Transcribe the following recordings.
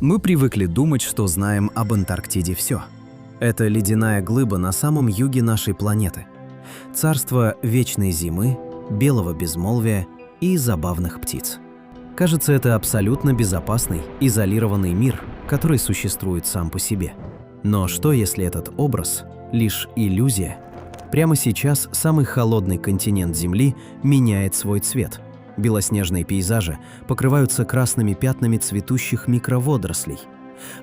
Мы привыкли думать, что знаем об Антарктиде все. Это ледяная глыба на самом юге нашей планеты. Царство вечной зимы, белого безмолвия и забавных птиц. Кажется, это абсолютно безопасный, изолированный мир, который существует сам по себе. Но что, если этот образ – лишь иллюзия? Прямо сейчас самый холодный континент Земли меняет свой цвет. Белоснежные пейзажи покрываются красными пятнами цветущих микроводорослей,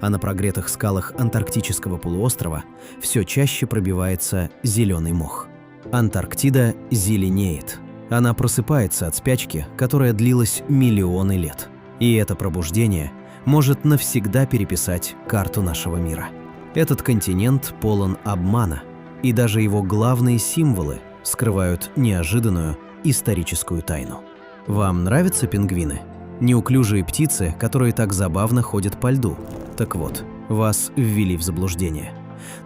а на прогретых скалах антарктического полуострова все чаще пробивается зеленый мох. Антарктида зеленеет. Она просыпается от спячки, которая длилась миллионы лет. И это пробуждение может навсегда переписать карту нашего мира. Этот континент полон обмана, и даже его главные символы скрывают неожиданную историческую тайну. Вам нравятся пингвины? Неуклюжие птицы, которые так забавно ходят по льду. Так вот, вас ввели в заблуждение.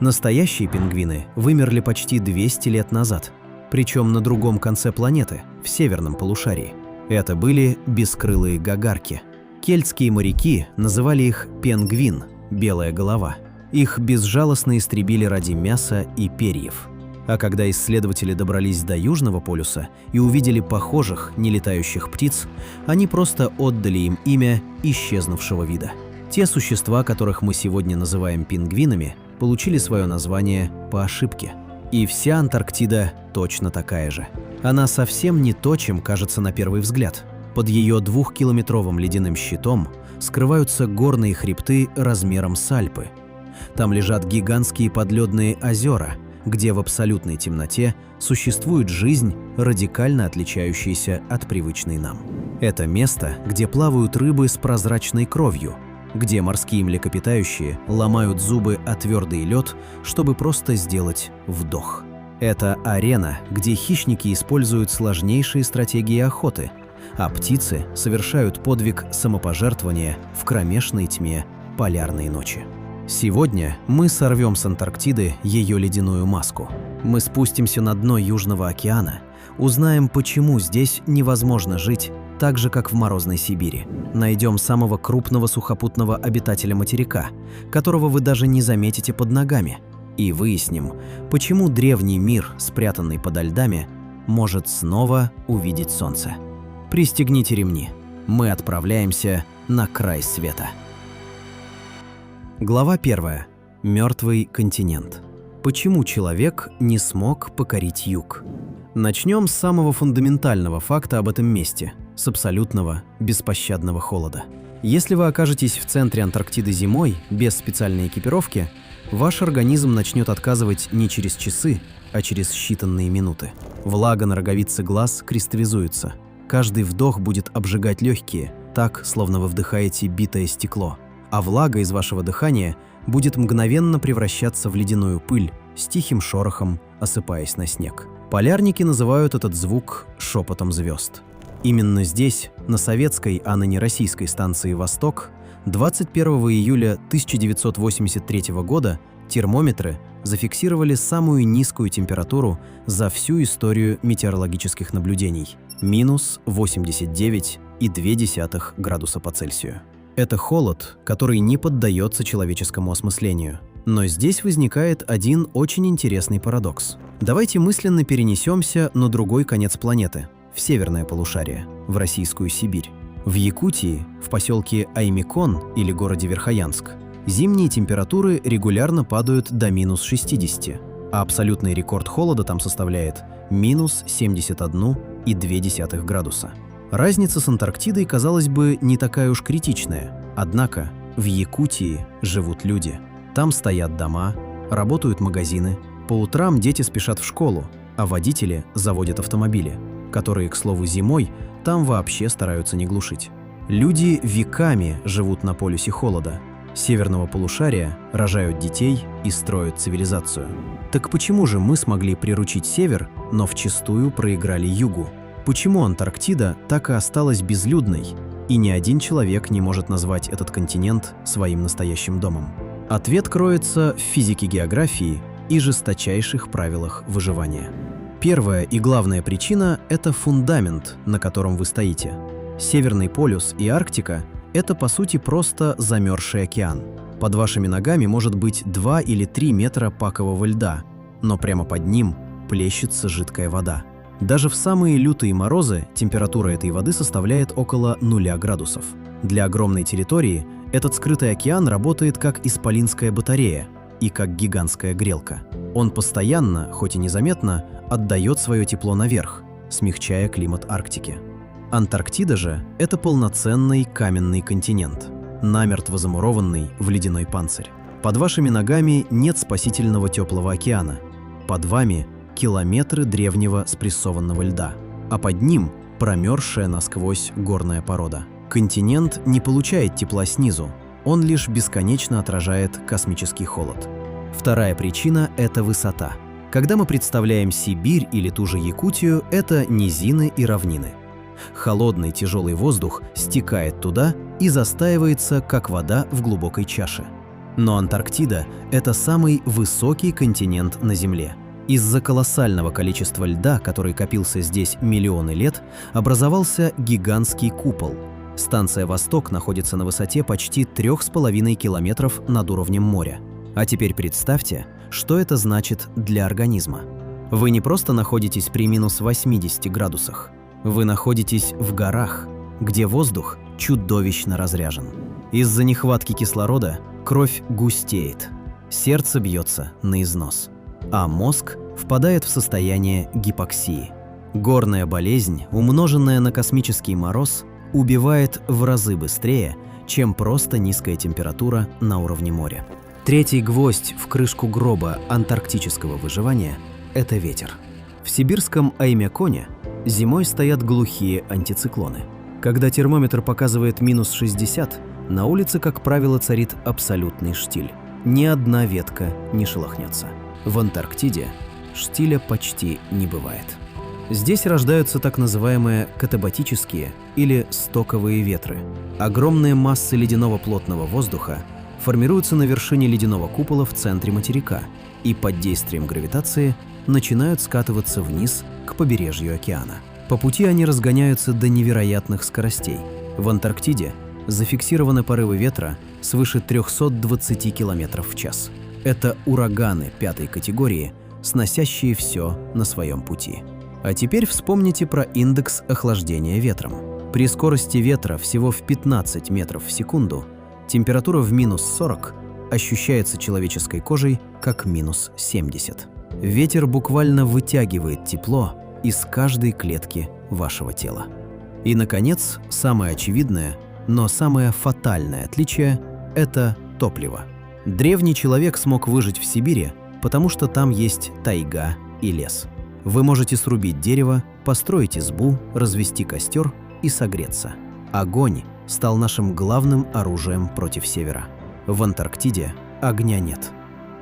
Настоящие пингвины вымерли почти 200 лет назад, причем на другом конце планеты, в северном полушарии. Это были бескрылые гагарки. Кельтские моряки называли их пенгвин, белая голова. Их безжалостно истребили ради мяса и перьев. А когда исследователи добрались до Южного полюса и увидели похожих нелетающих птиц, они просто отдали им имя исчезнувшего вида. Те существа, которых мы сегодня называем пингвинами, получили свое название по ошибке. И вся Антарктида точно такая же. Она совсем не то, чем кажется на первый взгляд. Под ее 2-километровым ледяным щитом скрываются горные хребты размером с Альпы. Там лежат гигантские подледные озера, где в абсолютной темноте существует жизнь, радикально отличающаяся от привычной нам. Это место, где плавают рыбы с прозрачной кровью, где морские млекопитающие ломают зубы о твердый лед, чтобы просто сделать вдох. Это арена, где хищники используют сложнейшие стратегии охоты, а птицы совершают подвиг самопожертвования в кромешной тьме полярной ночи. Сегодня мы сорвем с Антарктиды ее ледяную маску. Мы спустимся на дно Южного океана, узнаем, почему здесь невозможно жить так же, как в морозной Сибири. Найдем самого крупного сухопутного обитателя материка, которого вы даже не заметите под ногами, и выясним, почему древний мир, спрятанный подо льдами, может снова увидеть солнце. Пристегните ремни. Мы отправляемся на край света. Глава 1. Мертвый континент. Почему человек не смог покорить юг? Начнем с самого фундаментального факта об этом месте – с абсолютного, беспощадного холода. Если вы окажетесь в центре Антарктиды зимой, без специальной экипировки, ваш организм начнет отказывать не через часы, а через считанные минуты. Влага на роговице глаз кристаллизуется. Каждый вдох будет обжигать легкие, так, словно вы вдыхаете битое стекло. А влага из вашего дыхания будет мгновенно превращаться в ледяную пыль, с тихим шорохом осыпаясь на снег. Полярники называют этот звук шепотом звезд. Именно здесь, на советской, а ныне российской станции «Восток», 21 июля 1983 года термометры зафиксировали самую низкую температуру за всю историю метеорологических наблюдений – минус 89,2 градуса по Цельсию. Это холод, который не поддается человеческому осмыслению. Но здесь возникает один очень интересный парадокс. Давайте мысленно перенесемся на другой конец планеты, в северное полушарие, в Российскую Сибирь. В Якутии, в поселке Аймикон или городе Верхоянск, зимние температуры регулярно падают до минус 60, а абсолютный рекорд холода там составляет минус 71,2 градуса. Разница с Антарктидой, казалось бы, не такая уж критичная. Однако в Якутии живут люди. Там стоят дома, работают магазины. По утрам дети спешат в школу, а водители заводят автомобили, которые, к слову, зимой там вообще стараются не глушить. Люди веками живут на полюсе холода. Северного полушария, рожают детей и строят цивилизацию. Так почему же мы смогли приручить север, но вчистую проиграли югу? Почему Антарктида так и осталась безлюдной, и ни один человек не может назвать этот континент своим настоящим домом? Ответ кроется в физике географии и жесточайших правилах выживания. Первая и главная причина – это фундамент, на котором вы стоите. Северный полюс и Арктика Это, по сути, просто замерзший океан. Под вашими ногами может быть 2 или 3 метра пакового льда, но прямо под ним плещется жидкая вода. Даже в самые лютые морозы температура этой воды составляет около 0 градусов. Для огромной территории этот скрытый океан работает как исполинская батарея и как гигантская грелка. Он постоянно, хоть и незаметно, отдает свое тепло наверх, смягчая климат Арктики. Антарктида же – это полноценный каменный континент, намертво замурованный в ледяной панцирь. Под вашими ногами нет спасительного теплого океана. Под вами километры древнего спрессованного льда, а под ним промерзшая насквозь горная порода. Континент не получает тепла снизу, он лишь бесконечно отражает космический холод. Вторая причина – это высота. Когда мы представляем Сибирь или ту же Якутию, это низины и равнины. Холодный тяжелый воздух стекает туда и застаивается, как вода в глубокой чаше. Но Антарктида – это самый высокий континент на Земле. Из-за колоссального количества льда, который копился здесь миллионы лет, образовался гигантский купол. Станция «Восток» находится на высоте почти 3,5 километров над уровнем моря. А теперь представьте, что это значит для организма. Вы не просто находитесь при минус 80 градусах. Вы находитесь в горах, где воздух чудовищно разряжен. Из-за нехватки кислорода кровь густеет, сердце бьется на износ, а мозг впадает в состояние гипоксии. Горная болезнь, умноженная на космический мороз, убивает в разы быстрее, чем просто низкая температура на уровне моря. Третий гвоздь в крышку гроба антарктического выживания – это ветер. В сибирском Аймяконе зимой стоят глухие антициклоны. Когда термометр показывает минус 60, на улице, как правило, царит абсолютный штиль. Ни одна ветка не шелохнется. В Антарктиде штиля почти не бывает. Здесь рождаются так называемые катабатические или стоковые ветры. Огромные массы ледяного плотного воздуха формируются на вершине ледяного купола в центре материка и под действием гравитации начинают скатываться вниз к побережью океана. По пути они разгоняются до невероятных скоростей. В Антарктиде зафиксированы порывы ветра свыше 320 км в час. Это ураганы 5-й категории, сносящие все на своем пути. А теперь вспомните про индекс охлаждения ветром. При скорости ветра всего в 15 метров в секунду температура в минус 40 ощущается человеческой кожей как минус 70. Ветер буквально вытягивает тепло из каждой клетки вашего тела. И, наконец, самое очевидное, но самое фатальное отличие – это топливо. Древний человек смог выжить в Сибири, потому что там есть тайга и лес. Вы можете срубить дерево, построить избу, развести костер и согреться. Огонь стал нашим главным оружием против севера. В Антарктиде огня нет.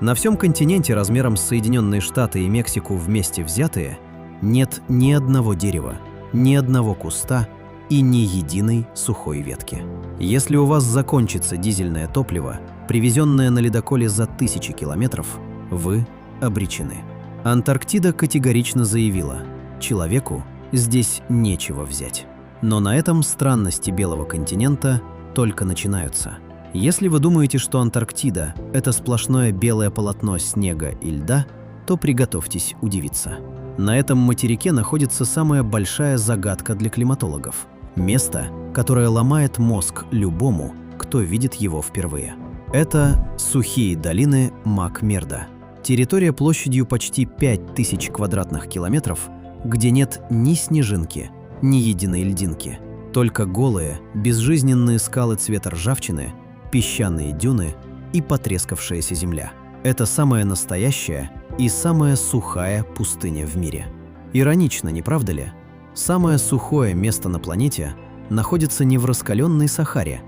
На всем континенте размером с Соединенные Штаты и Мексику вместе взятые нет ни одного дерева, ни одного куста и ни единой сухой ветки. Если у вас закончится дизельное топливо, привезенное на ледоколе за тысячи километров, вы обречены. Антарктида категорично заявила: человеку здесь нечего взять. Но на этом странности белого континента только начинаются. Если вы думаете, что Антарктида – это сплошное белое полотно снега и льда, то приготовьтесь удивиться. На этом материке находится самая большая загадка для климатологов. Место, которое ломает мозг любому, кто видит его впервые. Это сухие долины Мак-Мерда. Территория площадью почти 5000 квадратных километров, где нет ни снежинки, ни единой льдинки. Только голые, безжизненные скалы цвета ржавчины, песчаные дюны и потрескавшаяся земля. Это самая настоящая и самая сухая пустыня в мире. Иронично, не правда ли? Самое сухое место на планете находится не в раскаленной Сахаре,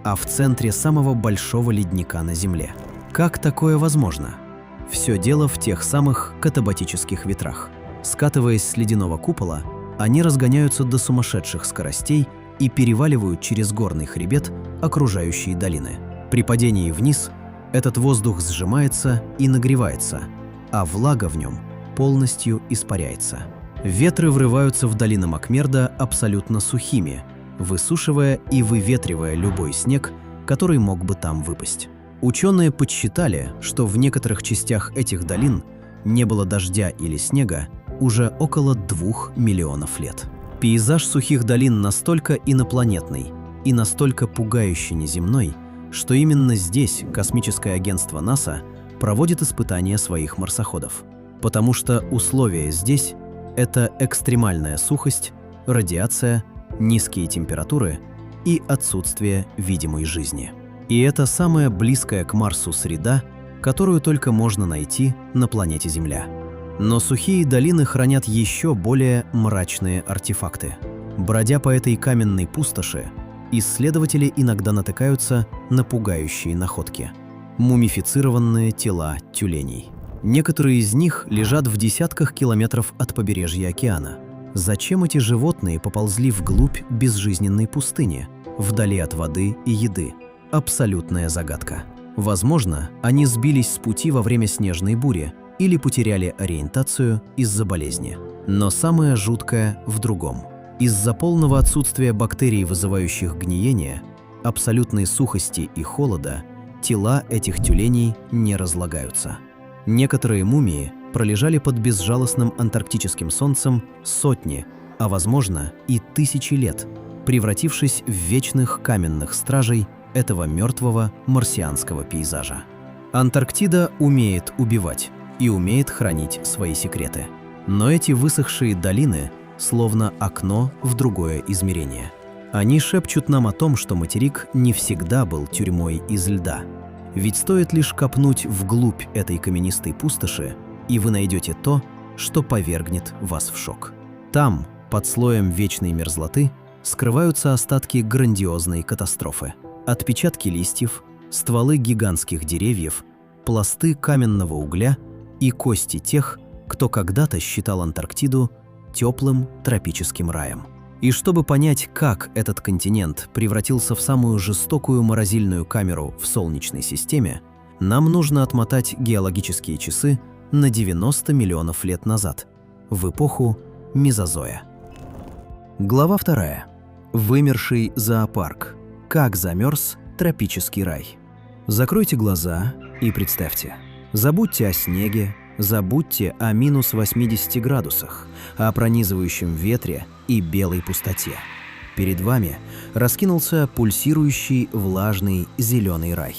а в центре самого большого ледника на Земле. Как такое возможно? Все дело в тех самых катабатических ветрах. Скатываясь с ледяного купола, они разгоняются до сумасшедших скоростей и переваливают через горный хребет окружающие долины. При падении вниз этот воздух сжимается и нагревается, а влага в нем полностью испаряется. Ветры врываются в долины Мак-Мерда абсолютно сухими, высушивая и выветривая любой снег, который мог бы там выпасть. Ученые подсчитали, что в некоторых частях этих долин не было дождя или снега уже около 2 миллионов лет. Пейзаж сухих долин настолько инопланетный и настолько пугающе неземной, что именно здесь космическое агентство НАСА проводит испытания своих марсоходов. Потому что условия здесь – это экстремальная сухость, радиация, низкие температуры и отсутствие видимой жизни. И это самая близкая к Марсу среда, которую только можно найти на планете Земля. Но сухие долины хранят еще более мрачные артефакты. Бродя по этой каменной пустоши, исследователи иногда натыкаются на пугающие находки. Мумифицированные тела тюленей. Некоторые из них лежат в десятках километров от побережья океана. Зачем эти животные поползли вглубь безжизненной пустыни, вдали от воды и еды? Абсолютная загадка. Возможно, они сбились с пути во время снежной бури или потеряли ориентацию из-за болезни. Но самое жуткое в другом. Из-за полного отсутствия бактерий, вызывающих гниение, абсолютной сухости и холода, тела этих тюленей не разлагаются. Некоторые мумии пролежали под безжалостным антарктическим солнцем сотни, а возможно и тысячи лет, превратившись в вечных каменных стражей этого мертвого марсианского пейзажа. Антарктида умеет убивать и умеет хранить свои секреты. Но эти высохшие долины словно окно в другое измерение. Они шепчут нам о том, что материк не всегда был тюрьмой из льда. Ведь стоит лишь копнуть вглубь этой каменистой пустоши, и вы найдете то, что повергнет вас в шок. Там, под слоем вечной мерзлоты, скрываются остатки грандиозной катастрофы. Отпечатки листьев, стволы гигантских деревьев, пласты каменного угля и кости тех, кто когда-то считал Антарктиду теплым тропическим раем. И чтобы понять, как этот континент превратился в самую жестокую морозильную камеру в Солнечной системе, нам нужно отмотать геологические часы на 90 миллионов лет назад, в эпоху Мезозоя. Глава 2. Вымерший зоопарк. Как замерз тропический рай. Закройте глаза и представьте. Забудьте о снеге, забудьте о минус 80 градусах, о пронизывающем ветре и белой пустоте. Перед вами раскинулся пульсирующий влажный зеленый рай.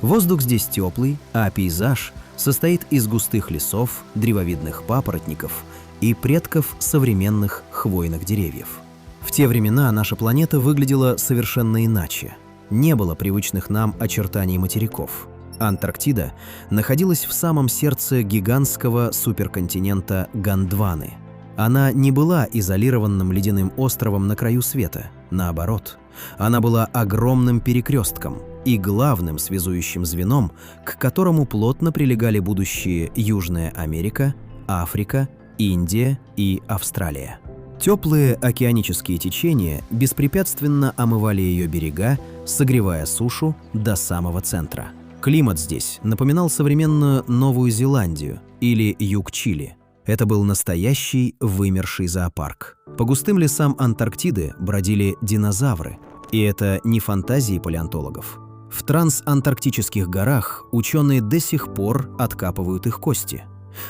Воздух здесь теплый, а пейзаж состоит из густых лесов, древовидных папоротников и предков современных хвойных деревьев. В те времена наша планета выглядела совершенно иначе. Не было привычных нам очертаний материков. Антарктида находилась в самом сердце гигантского суперконтинента Гондваны. Она не была изолированным ледяным островом на краю света. Наоборот, она была огромным перекрестком и главным связующим звеном, к которому плотно прилегали будущие Южная Америка, Африка, Индия и Австралия. Теплые океанические течения беспрепятственно омывали ее берега, согревая сушу до самого центра. Климат здесь напоминал современную Новую Зеландию или юг Чили. Это был настоящий вымерший зоопарк. По густым лесам Антарктиды бродили динозавры. И это не фантазии палеонтологов. В трансантарктических горах ученые до сих пор откапывают их кости.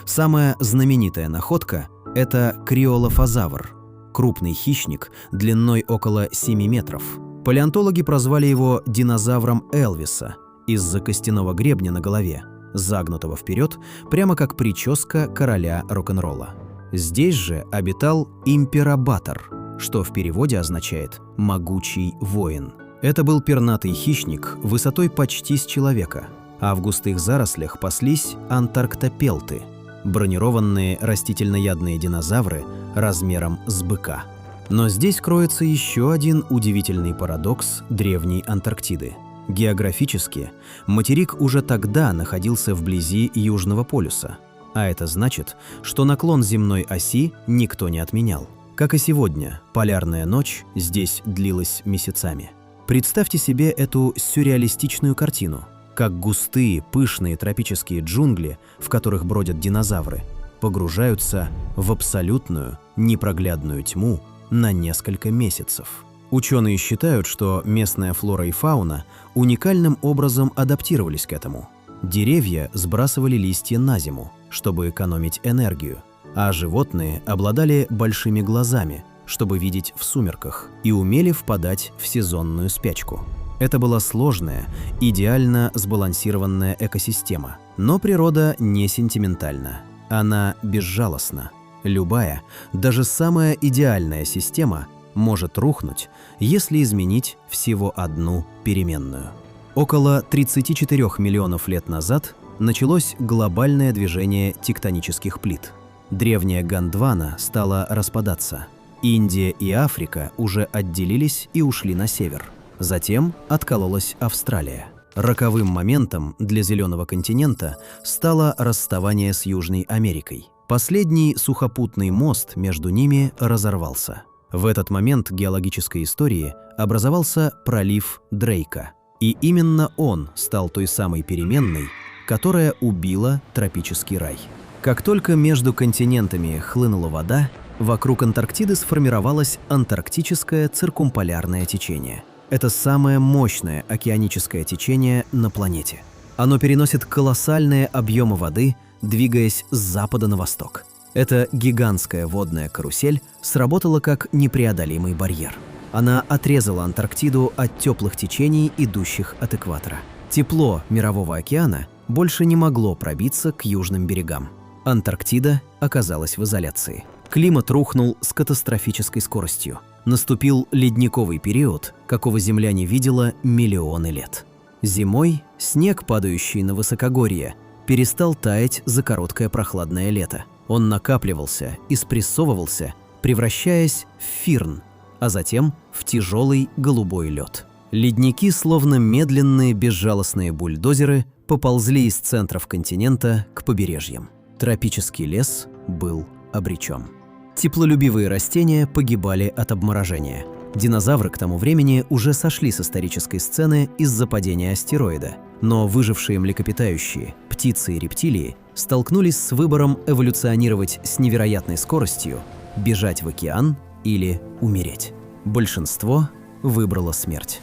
Самая знаменитая находка – это криолофозавр, крупный хищник длиной около 7 метров. Палеонтологи прозвали его динозавром Элвиса из-за костяного гребня на голове, загнутого вперед, прямо как прическа короля рок-н-ролла. Здесь же обитал имперобатор, что в переводе означает «могучий воин». Это был пернатый хищник высотой почти с человека, а в густых зарослях паслись антарктопелты – бронированные растительноядные динозавры размером с быка. Но здесь кроется еще один удивительный парадокс древней Антарктиды. Географически материк уже тогда находился вблизи Южного полюса, а это значит, что наклон земной оси никто не отменял. Как и сегодня, полярная ночь здесь длилась месяцами. Представьте себе эту сюрреалистичную картину, как густые, пышные тропические джунгли, в которых бродят динозавры, погружаются в абсолютную, непроглядную тьму на несколько месяцев. Ученые считают, что местная флора и фауна уникальным образом адаптировались к этому. Деревья сбрасывали листья на зиму, чтобы экономить энергию, а животные обладали большими глазами, чтобы видеть в сумерках, и умели впадать в сезонную спячку. Это была сложная, идеально сбалансированная экосистема. Но природа не сентиментальна. Она безжалостна. Любая, даже самая идеальная система может рухнуть, если изменить всего одну переменную. Около 34 миллионов лет назад началось глобальное движение тектонических плит. Древняя Гондвана стала распадаться. Индия и Африка уже отделились и ушли на север. Затем откололась Австралия. Роковым моментом для Зеленого континента стало расставание с Южной Америкой. Последний сухопутный мост между ними разорвался. В этот момент геологической истории образовался пролив Дрейка. И именно он стал той самой переменной, которая убила тропический рай. Как только между континентами хлынула вода, вокруг Антарктиды сформировалось антарктическое циркумполярное течение. Это самое мощное океаническое течение на планете. Оно переносит колоссальные объемы воды, двигаясь с запада на восток. Эта гигантская водная карусель сработала как непреодолимый барьер. Она отрезала Антарктиду от теплых течений, идущих от экватора. Тепло Мирового океана больше не могло пробиться к южным берегам. Антарктида оказалась в изоляции. Климат рухнул с катастрофической скоростью. Наступил ледниковый период, какого Земля не видела миллионы лет. Зимой снег, падающий на высокогорье, перестал таять за короткое прохладное лето. Он накапливался и спрессовывался, превращаясь в фирн, а затем в тяжелый голубой лед. Ледники, словно медленные безжалостные бульдозеры, поползли из центров континента к побережьям. Тропический лес был обречен. Теплолюбивые растения погибали от обморожения. Динозавры к тому времени уже сошли с исторической сцены из-за падения астероида, но выжившие млекопитающие, птицы и рептилии столкнулись с выбором эволюционировать с невероятной скоростью, бежать в океан или умереть. Большинство выбрало смерть.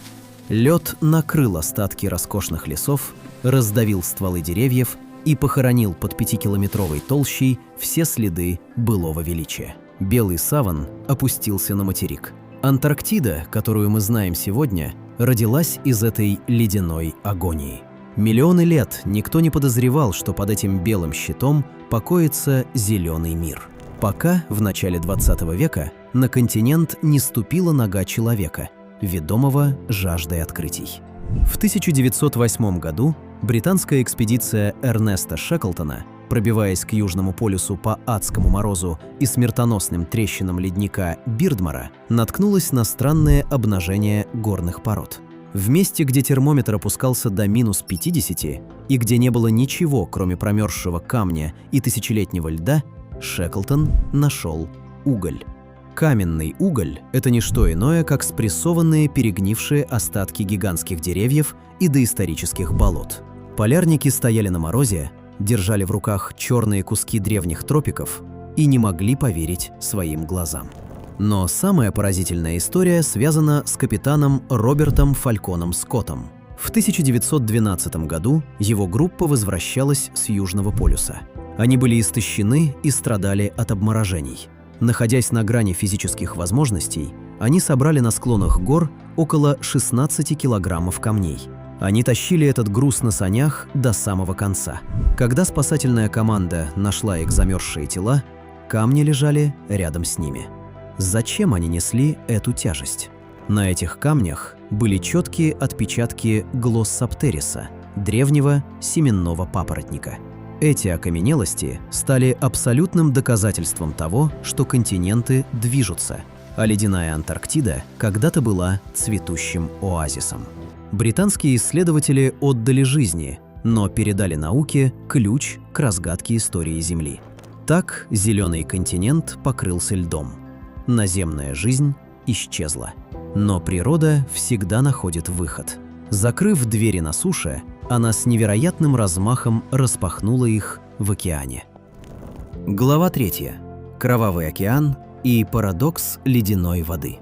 Лед накрыл остатки роскошных лесов, раздавил стволы деревьев и похоронил под 5-километровой толщей все следы былого величия. Белый саван опустился на материк. Антарктида, которую мы знаем сегодня, родилась из этой ледяной агонии. Миллионы лет никто не подозревал, что под этим белым щитом покоится зеленый мир. Пока в начале 20 века на континент не ступила нога человека, ведомого жаждой открытий. В 1908 году британская экспедиция Эрнеста Шеклтона, пробиваясь к Южному полюсу по адскому морозу и смертоносным трещинам ледника Бирдмара, наткнулась на странное обнажение горных пород. В месте, где термометр опускался до минус 50 и где не было ничего, кроме промерзшего камня и тысячелетнего льда, Шеклтон нашел уголь. Каменный уголь – это не что иное, как спрессованные перегнившие остатки гигантских деревьев и доисторических болот. Полярники стояли на морозе, держали в руках черные куски древних тропиков и не могли поверить своим глазам. Но самая поразительная история связана с капитаном Робертом Фальконом Скоттом. В 1912 году его группа возвращалась с Южного полюса. Они были истощены и страдали от обморожений. Находясь на грани физических возможностей, они собрали на склонах гор около 16 килограммов камней. Они тащили этот груз на санях до самого конца. Когда спасательная команда нашла их замерзшие тела, камни лежали рядом с ними. Зачем они несли эту тяжесть? На этих камнях были четкие отпечатки глоссоптериса, древнего семенного папоротника. Эти окаменелости стали абсолютным доказательством того, что континенты движутся, а ледяная Антарктида когда-то была цветущим оазисом. Британские исследователи отдали жизни, но передали науке ключ к разгадке истории Земли. Так зеленый континент покрылся льдом. Наземная жизнь исчезла. Но природа всегда находит выход. Закрыв двери на суше, она с невероятным размахом распахнула их в океане. Глава 3. Кровавый океан и парадокс ледяной воды.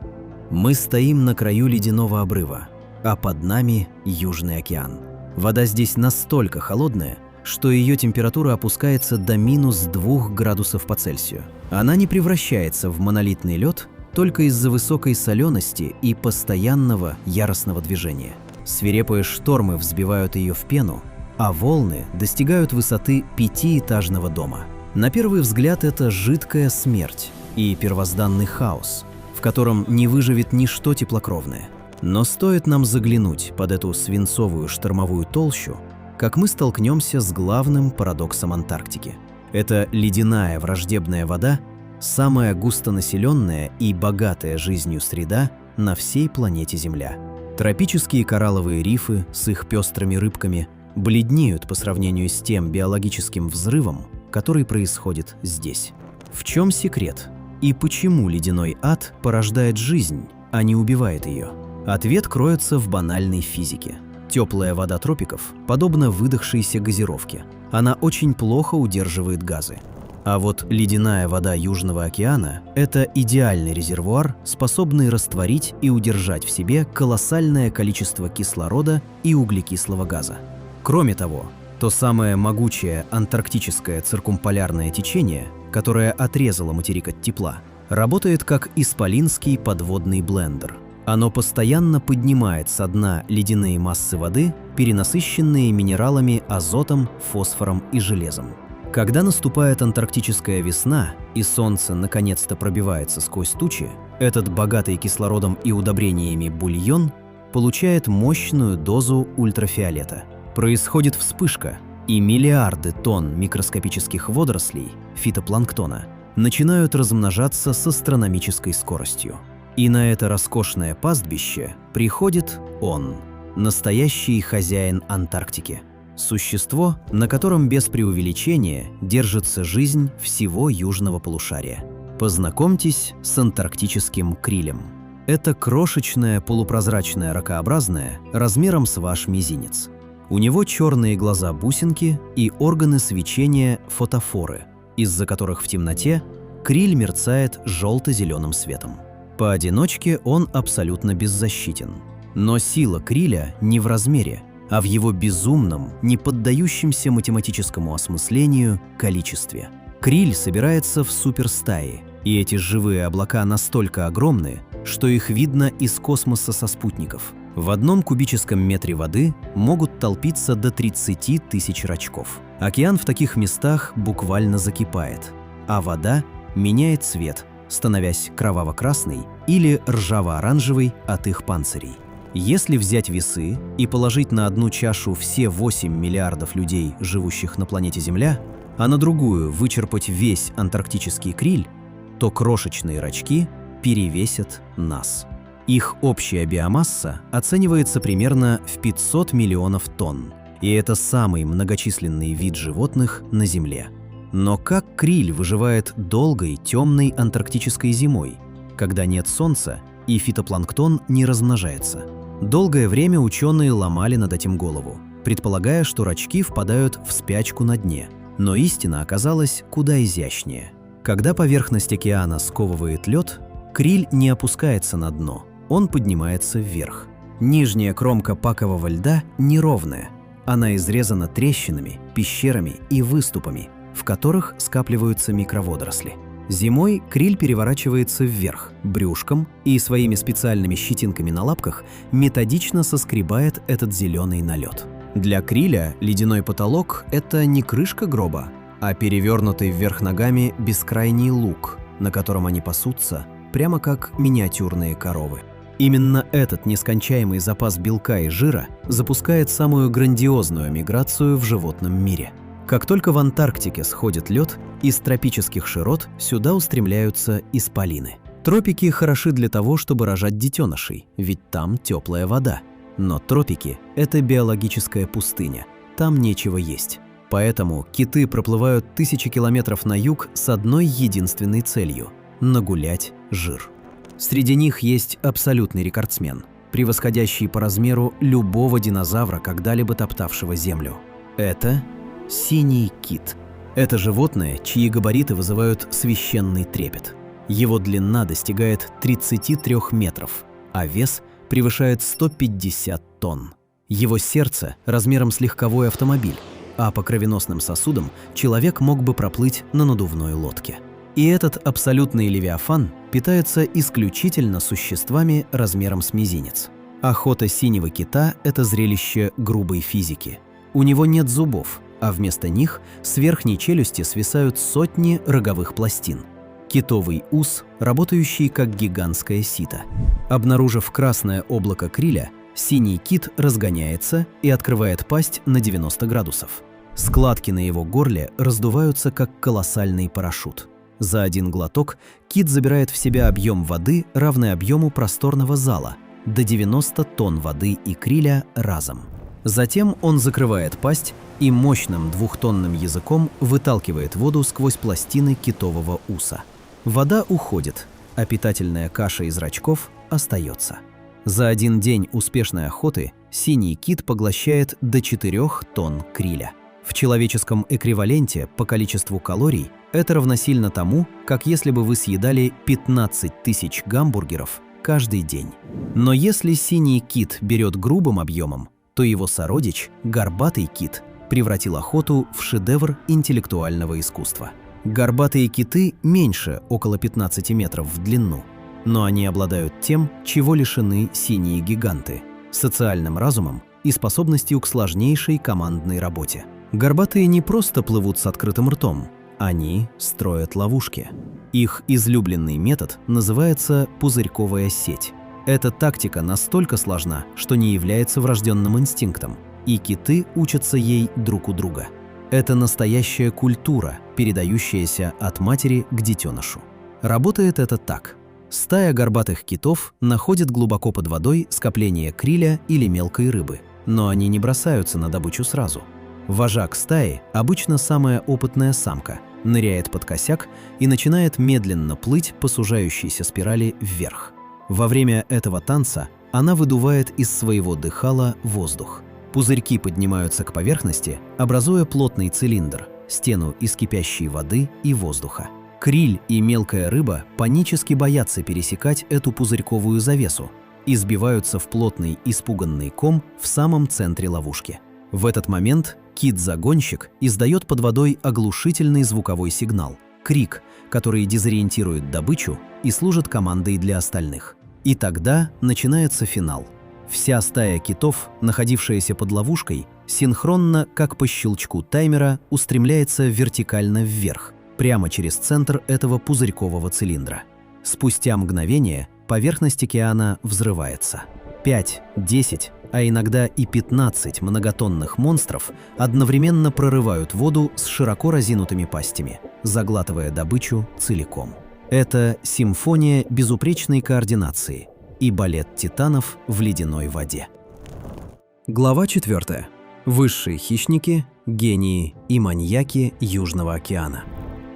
Мы стоим на краю ледяного обрыва, а под нами Южный океан. Вода здесь настолько холодная, что ее температура опускается до -2 градусов по Цельсию. Она не превращается в монолитный лед только из-за высокой солености и постоянного яростного движения. Свирепые штормы взбивают ее в пену, а волны достигают высоты 5-этажного дома. На первый взгляд это жидкая смерть и первозданный хаос, в котором не выживет ничто теплокровное. Но стоит нам заглянуть под эту свинцовую штормовую толщу, как мы столкнемся с главным парадоксом Антарктики. Это ледяная враждебная вода, самая густонаселенная и богатая жизнью среда на всей планете Земля. Тропические коралловые рифы с их пестрыми рыбками бледнеют по сравнению с тем биологическим взрывом, который происходит здесь. В чем секрет? И почему ледяной ад порождает жизнь, а не убивает ее? Ответ кроется в банальной физике. Теплая вода тропиков подобна выдохшейся газировке. Она очень плохо удерживает газы. А вот ледяная вода Южного океана – это идеальный резервуар, способный растворить и удержать в себе колоссальное количество кислорода и углекислого газа. Кроме того, то самое могучее антарктическое циркумполярное течение, которое отрезало материк от тепла, работает как исполинский подводный блендер. Оно постоянно поднимает со дна ледяные массы воды, перенасыщенные минералами азотом, фосфором и железом. Когда наступает антарктическая весна и солнце наконец-то пробивается сквозь тучи, этот богатый кислородом и удобрениями бульон получает мощную дозу ультрафиолета. Происходит вспышка, и миллиарды тонн микроскопических водорослей, фитопланктона, начинают размножаться с астрономической скоростью. И на это роскошное пастбище приходит он, настоящий хозяин Антарктики. Существо, на котором без преувеличения держится жизнь всего южного полушария. Познакомьтесь с антарктическим крилем. Это крошечное полупрозрачное ракообразное размером с ваш мизинец. У него черные глаза-бусинки и органы свечения фотофоры, из-за которых в темноте криль мерцает желто-зеленым светом. Поодиночке он абсолютно беззащитен. Но сила криля не в размере, а в его безумном, не поддающемся математическому осмыслению количестве. Криль собирается в суперстаи, и эти живые облака настолько огромны, что их видно из космоса со спутников. В одном кубическом метре воды могут толпиться до 30 тысяч рачков. Океан в таких местах буквально закипает, а вода меняет цвет, становясь кроваво-красной или ржаво-оранжевой от их панцирей. Если взять весы и положить на одну чашу все 8 миллиардов людей, живущих на планете Земля, а на другую вычерпать весь антарктический криль, то крошечные рачки перевесят нас. Их общая биомасса оценивается примерно в 500 миллионов тонн, и это самый многочисленный вид животных на Земле. Но как криль выживает долгой темной антарктической зимой, когда нет солнца и фитопланктон не размножается? Долгое время ученые ломали над этим голову, предполагая, что рачки впадают в спячку на дне. Но истина оказалась куда изящнее. Когда поверхность океана сковывает лед, криль не опускается на дно, он поднимается вверх. Нижняя кромка пакового льда неровная, она изрезана трещинами, пещерами и выступами, в которых скапливаются микроводоросли. Зимой криль переворачивается вверх, брюшком, и своими специальными щетинками на лапках методично соскребает этот зеленый налет. Для криля ледяной потолок – это не крышка гроба, а перевернутый вверх ногами бескрайний луг, на котором они пасутся, прямо как миниатюрные коровы. Именно этот нескончаемый запас белка и жира запускает самую грандиозную миграцию в животном мире. Как только в Антарктике сходит лед, из тропических широт сюда устремляются исполины. Тропики хороши для того, чтобы рожать детенышей, ведь там теплая вода. Но тропики – это биологическая пустыня, там нечего есть. Поэтому киты проплывают тысячи километров на юг с одной единственной целью – нагулять жир. Среди них есть абсолютный рекордсмен, превосходящий по размеру любого динозавра, когда-либо топтавшего землю. Это синий кит. Это животное, чьи габариты вызывают священный трепет. Его длина достигает 33 метров, а вес превышает 150 тонн. Его сердце размером с легковой автомобиль, а по кровеносным сосудам человек мог бы проплыть на надувной лодке. И этот абсолютный левиафан питается исключительно существами размером с мизинец. Охота синего кита – это зрелище грубой физики. У него нет зубов, а вместо них с верхней челюсти свисают сотни роговых пластин. Китовый ус, работающий как гигантское сито. Обнаружив красное облако криля, синий кит разгоняется и открывает пасть на 90 градусов. Складки на его горле раздуваются, как колоссальный парашют. За один глоток кит забирает в себя объем воды, равный объему просторного зала, до 90 тонн воды и криля разом. Затем он закрывает пасть и мощным двухтонным языком выталкивает воду сквозь пластины китового уса. Вода уходит, а питательная каша из рачков остается. За один день успешной охоты синий кит поглощает до 4 тонн криля. В человеческом эквиваленте по количеству калорий это равносильно тому, как если бы вы съедали 15 тысяч гамбургеров каждый день. Но если синий кит берет грубым объемом, то его сородич, горбатый кит, превратил охоту в шедевр интеллектуального искусства. Горбатые киты меньше около 15 метров в длину, но они обладают тем, чего лишены синие гиганты – социальным разумом и способностью к сложнейшей командной работе. Горбатые не просто плывут с открытым ртом, они строят ловушки. Их излюбленный метод называется пузырьковая сеть. Эта тактика настолько сложна, что не является врожденным инстинктом, и киты учатся ей друг у друга. Это настоящая культура, передающаяся от матери к детенышу. Работает это так. Стая горбатых китов находит глубоко под водой скопление криля или мелкой рыбы, но они не бросаются на добычу сразу. Вожак стаи, обычно самая опытная самка, ныряет под косяк и начинает медленно плыть по сужающейся спирали вверх. Во время этого танца она выдувает из своего дыхала воздух. Пузырьки поднимаются к поверхности, образуя плотный цилиндр, стену из кипящей воды и воздуха. Криль и мелкая рыба панически боятся пересекать эту пузырьковую завесу и сбиваются в плотный испуганный ком в самом центре ловушки. В этот момент кит-загонщик издает под водой оглушительный звуковой сигнал – крик, который дезориентирует добычу и служит командой для остальных. И тогда начинается финал. Вся стая китов, находившаяся под ловушкой, синхронно, как по щелчку таймера, устремляется вертикально вверх, прямо через центр этого пузырькового цилиндра. Спустя мгновение поверхность океана взрывается. 5, 10, а иногда и 15 многотонных монстров одновременно прорывают воду с широко разинутыми пастями, заглатывая добычу целиком. Это симфония безупречной координации и балет титанов в ледяной воде. Глава 4. Высшие хищники, гении и маньяки Южного океана.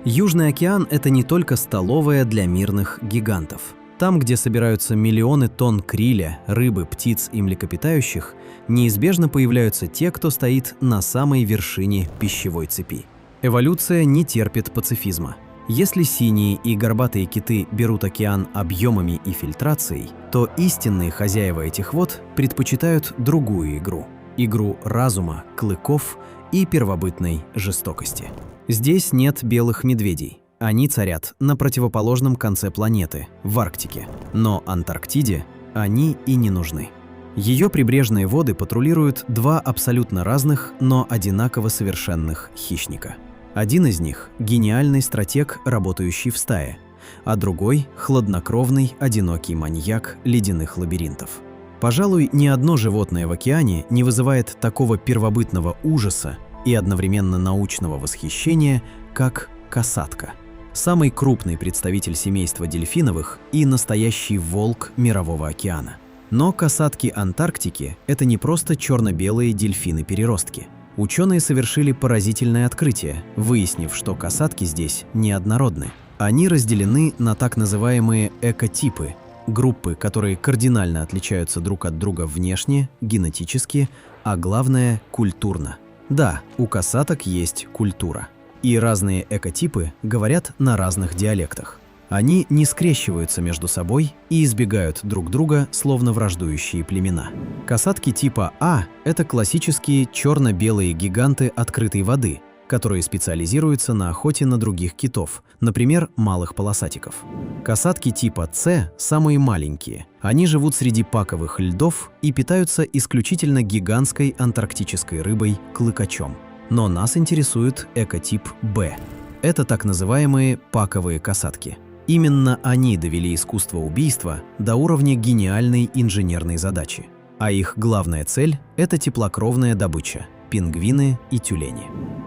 Южный океан – это не только столовая для мирных гигантов. Там, где собираются миллионы тонн криля, рыбы, птиц и млекопитающих, неизбежно появляются те, кто стоит на самой вершине пищевой цепи. Эволюция не терпит пацифизма. Если синие и горбатые киты берут океан объемами и фильтрацией, то истинные хозяева этих вод предпочитают другую игру – игру разума, клыков и первобытной жестокости. Здесь нет белых медведей. Они царят на противоположном конце планеты, в Арктике. Но Антарктиде они и не нужны. Ее прибрежные воды патрулируют два абсолютно разных, но одинаково совершенных хищника. Один из них – гениальный стратег, работающий в стае, а другой – хладнокровный, одинокий маньяк ледяных лабиринтов. Пожалуй, ни одно животное в океане не вызывает такого первобытного ужаса и одновременно научного восхищения, как касатка. Самый крупный представитель семейства дельфиновых и настоящий волк Мирового океана. Но касатки Антарктики – это не просто черно-белые дельфины-переростки. Ученые совершили поразительное открытие, выяснив, что касатки здесь неоднородны. Они разделены на так называемые экотипы – группы, которые кардинально отличаются друг от друга внешне, генетически, а главное – культурно. Да, у касаток есть культура. И разные экотипы говорят на разных диалектах. Они не скрещиваются между собой и избегают друг друга, словно враждующие племена. Касатки типа А – это классические черно-белые гиганты открытой воды, которые специализируются на охоте на других китов, например, малых полосатиков. Касатки типа С – самые маленькие. Они живут среди паковых льдов и питаются исключительно гигантской антарктической рыбой – клыкачом. Но нас интересует экотип Б. Это так называемые паковые касатки. Именно они довели искусство убийства до уровня гениальной инженерной задачи. А их главная цель – это теплокровная добыча – пингвины и тюлени.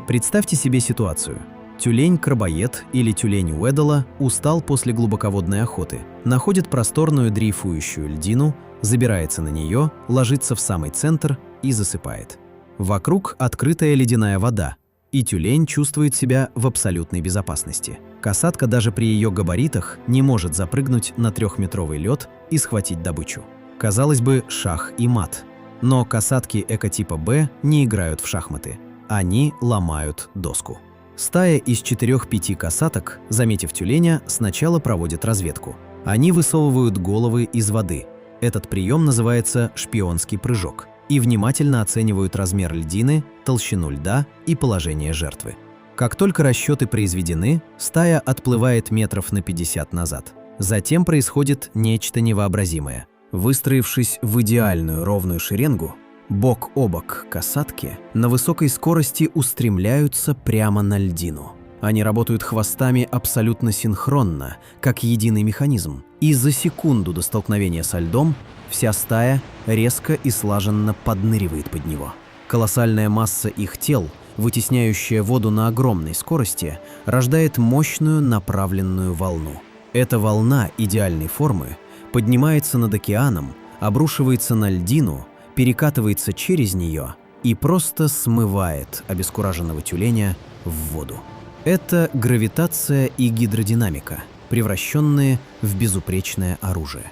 Представьте себе ситуацию. Тюлень-крабоед или тюлень Уэддала устал после глубоководной охоты, находит просторную дрейфующую льдину, забирается на нее, ложится в самый центр и засыпает. Вокруг открытая ледяная вода, и тюлень чувствует себя в абсолютной безопасности. Касатка даже при ее габаритах не может запрыгнуть на 3-метровый лед и схватить добычу. Казалось бы, шах и мат. Но касатки экотипа Б не играют в шахматы. Они ломают доску. Стая из 4-5 касаток, заметив тюленя, сначала проводит разведку. Они высовывают головы из воды. Этот прием называется шпионский прыжок. И внимательно оценивают размер льдины, толщину льда и положение жертвы. Как только расчеты произведены, стая отплывает метров на 50 назад. Затем происходит нечто невообразимое. Выстроившись в идеальную ровную шеренгу, бок о бок касатки на высокой скорости устремляются прямо на льдину. Они работают хвостами абсолютно синхронно, как единый механизм, и за секунду до столкновения со льдом вся стая резко и слаженно подныривает под него. Колоссальная масса их тел, вытесняющая воду на огромной скорости, рождает мощную направленную волну. Эта волна идеальной формы поднимается над океаном, обрушивается на льдину, перекатывается через нее и просто смывает обескураженного тюленя в воду. Это гравитация и гидродинамика, превращенные в безупречное оружие.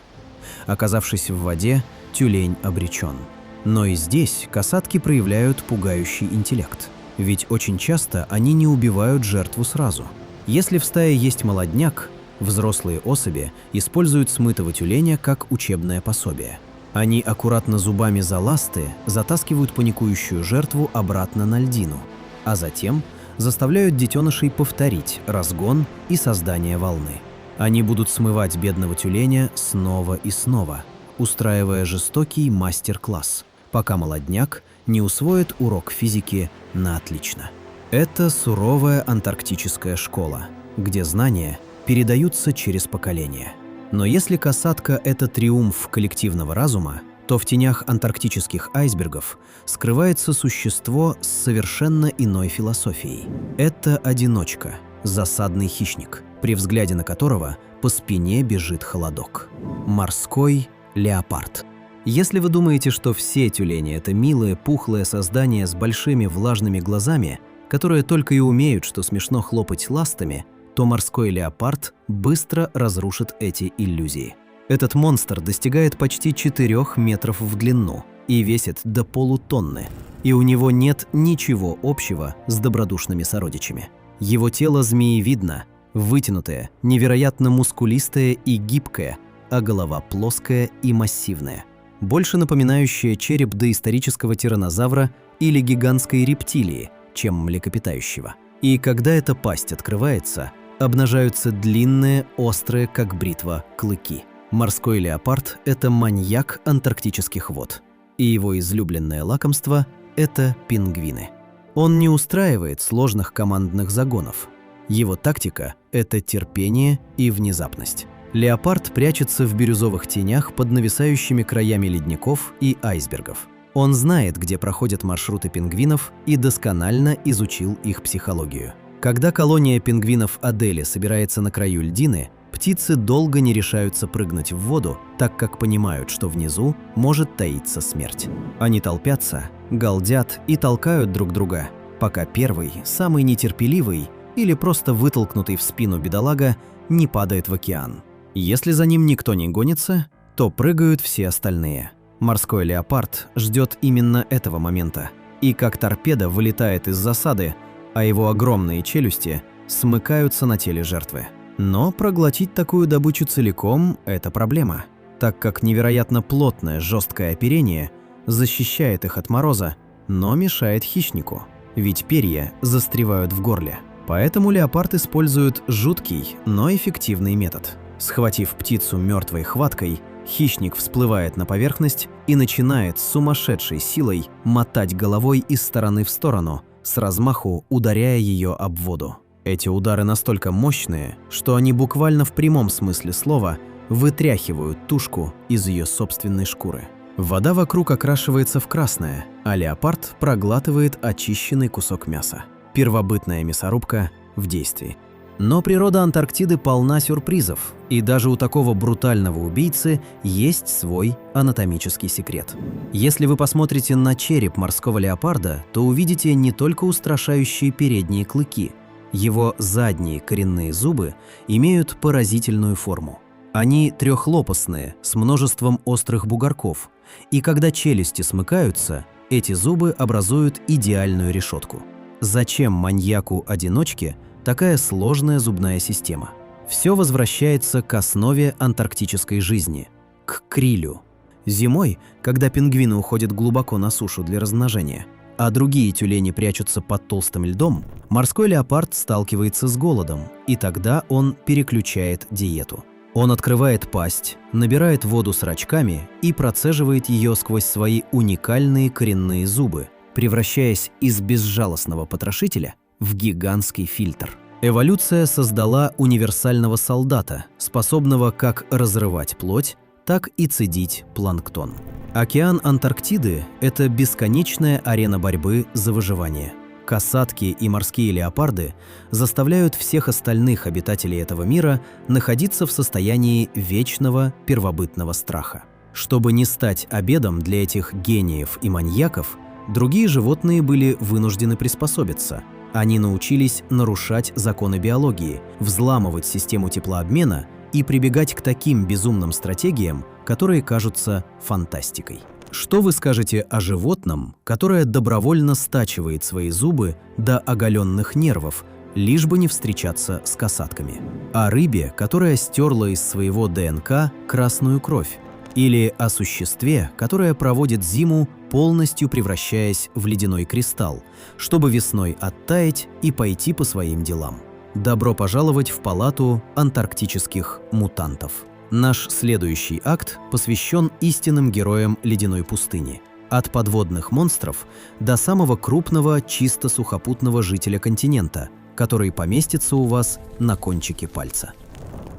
Оказавшись в воде, тюлень обречен. Но и здесь касатки проявляют пугающий интеллект. Ведь очень часто они не убивают жертву сразу. Если в стае есть молодняк, взрослые особи используют смытого тюленя как учебное пособие. Они аккуратно зубами за ласты затаскивают паникующую жертву обратно на льдину, а затем заставляют детенышей повторить разгон и создание волны. Они будут смывать бедного тюленя снова и снова, устраивая жестокий мастер-класс, пока молодняк не усвоит урок физики на отлично. Это суровая антарктическая школа, где знания передаются через поколения. Но если касатка – это триумф коллективного разума, то в тенях антарктических айсбергов скрывается существо с совершенно иной философией. Это одиночка, засадный хищник, при взгляде на которого по спине бежит холодок. Морской леопард. Если вы думаете, что все тюлени – это милое, пухлое создание с большими влажными глазами, которые только и умеют, что смешно хлопать ластами, то морской леопард быстро разрушит эти иллюзии. Этот монстр достигает почти 4 метров в длину и весит до полутонны, и у него нет ничего общего с добродушными сородичами. Его тело змеевидно, вытянутое, невероятно мускулистое и гибкое, а голова плоская и массивная, больше напоминающая череп доисторического тираннозавра или гигантской рептилии, чем млекопитающего. И когда эта пасть открывается, обнажаются длинные, острые, как бритва, клыки. Морской леопард – это маньяк антарктических вод, и его излюбленное лакомство – это пингвины. Он не устраивает сложных командных загонов. Его тактика – это терпение и внезапность. Леопард прячется в бирюзовых тенях под нависающими краями ледников и айсбергов. Он знает, где проходят маршруты пингвинов, и досконально изучил их психологию. Когда колония пингвинов Адели собирается на краю льдины, птицы долго не решаются прыгнуть в воду, так как понимают, что внизу может таиться смерть. Они толпятся, галдят и толкают друг друга, пока первый, самый нетерпеливый или просто вытолкнутый в спину бедолага не падает в океан. Если за ним никто не гонится, то прыгают все остальные. Морской леопард ждет именно этого момента и как торпеда вылетает из засады, а его огромные челюсти смыкаются на теле жертвы. Но проглотить такую добычу целиком – это проблема, так как невероятно плотное жесткое оперение защищает их от мороза, но мешает хищнику, ведь перья застревают в горле. Поэтому леопард использует жуткий, но эффективный метод. Схватив птицу мертвой хваткой, хищник всплывает на поверхность и начинает с сумасшедшей силой мотать головой из стороны в сторону, с размаху ударяя ее об воду. Эти удары настолько мощные, что они буквально в прямом смысле слова вытряхивают тушку из ее собственной шкуры. Вода вокруг окрашивается в красное, а леопард проглатывает очищенный кусок мяса. Первобытная мясорубка в действии. Но природа Антарктиды полна сюрпризов, и даже у такого брутального убийцы есть свой анатомический секрет. Если вы посмотрите на череп морского леопарда, то увидите не только устрашающие передние клыки. Его задние коренные зубы имеют поразительную форму. Они трехлопастные, с множеством острых бугорков, и когда челюсти смыкаются, эти зубы образуют идеальную решетку. Зачем маньяку-одиночке такая сложная зубная система? Все возвращается к основе антарктической жизни – к крилю. Зимой, когда пингвины уходят глубоко на сушу для размножения, а другие тюлени прячутся под толстым льдом, морской леопард сталкивается с голодом, и тогда он переключает диету. Он открывает пасть, набирает воду с рачками и процеживает ее сквозь свои уникальные коренные зубы, превращаясь из безжалостного потрошителя в гигантский фильтр. Эволюция создала универсального солдата, способного как разрывать плоть, так и цедить планктон. Океан Антарктиды – это бесконечная арена борьбы за выживание. Касатки и морские леопарды заставляют всех остальных обитателей этого мира находиться в состоянии вечного первобытного страха. Чтобы не стать обедом для этих гениев и маньяков, другие животные были вынуждены приспособиться. Они научились нарушать законы биологии, взламывать систему теплообмена и прибегать к таким безумным стратегиям, которые кажутся фантастикой. Что вы скажете о животном, которое добровольно стачивает свои зубы до оголенных нервов, лишь бы не встречаться с касатками? О рыбе, которая стерла из своего ДНК красную кровь? Или о существе, которое проводит зиму, полностью превращаясь в ледяной кристалл, чтобы весной оттаять и пойти по своим делам? Добро пожаловать в палату антарктических мутантов. Наш следующий акт посвящен истинным героям ледяной пустыни. От подводных монстров до самого крупного чисто сухопутного жителя континента, который поместится у вас на кончике пальца.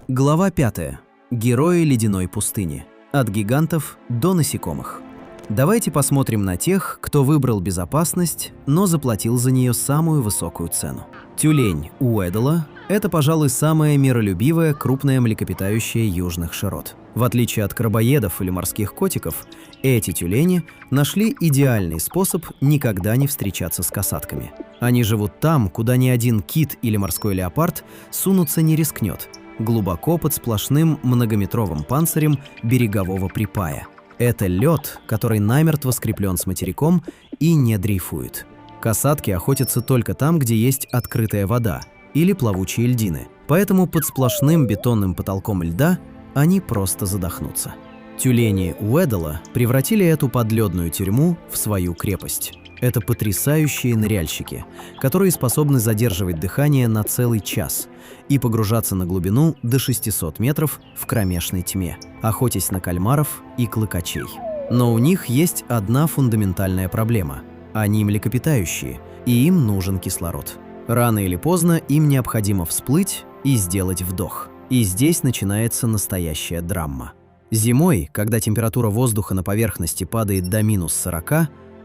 Глава 5. Герои ледяной пустыни. От гигантов до насекомых. Давайте посмотрим на тех, кто выбрал безопасность, но заплатил за нее самую высокую цену. Тюлень Уэдделла – это, пожалуй, самая миролюбивая крупная млекопитающая южных широт. В отличие от крабоедов или морских котиков, эти тюлени нашли идеальный способ никогда не встречаться с касатками. Они живут там, куда ни один кит или морской леопард сунуться не рискнет, глубоко под сплошным многометровым панцирем берегового припая. Это лед, который намертво скреплен с материком и не дрейфует. Касатки охотятся только там, где есть открытая вода или плавучие льдины, поэтому под сплошным бетонным потолком льда они просто задохнутся. Тюлени Уэдделла превратили эту подледную тюрьму в свою крепость. Это потрясающие ныряльщики, которые способны задерживать дыхание на целый час и погружаться на глубину до 600 метров в кромешной тьме, охотясь на кальмаров и клыкачей. Но у них есть одна фундаментальная проблема. Они млекопитающие, и им нужен кислород. Рано или поздно им необходимо всплыть и сделать вдох. И здесь начинается настоящая драма. Зимой, когда температура воздуха на поверхности падает до минус 40,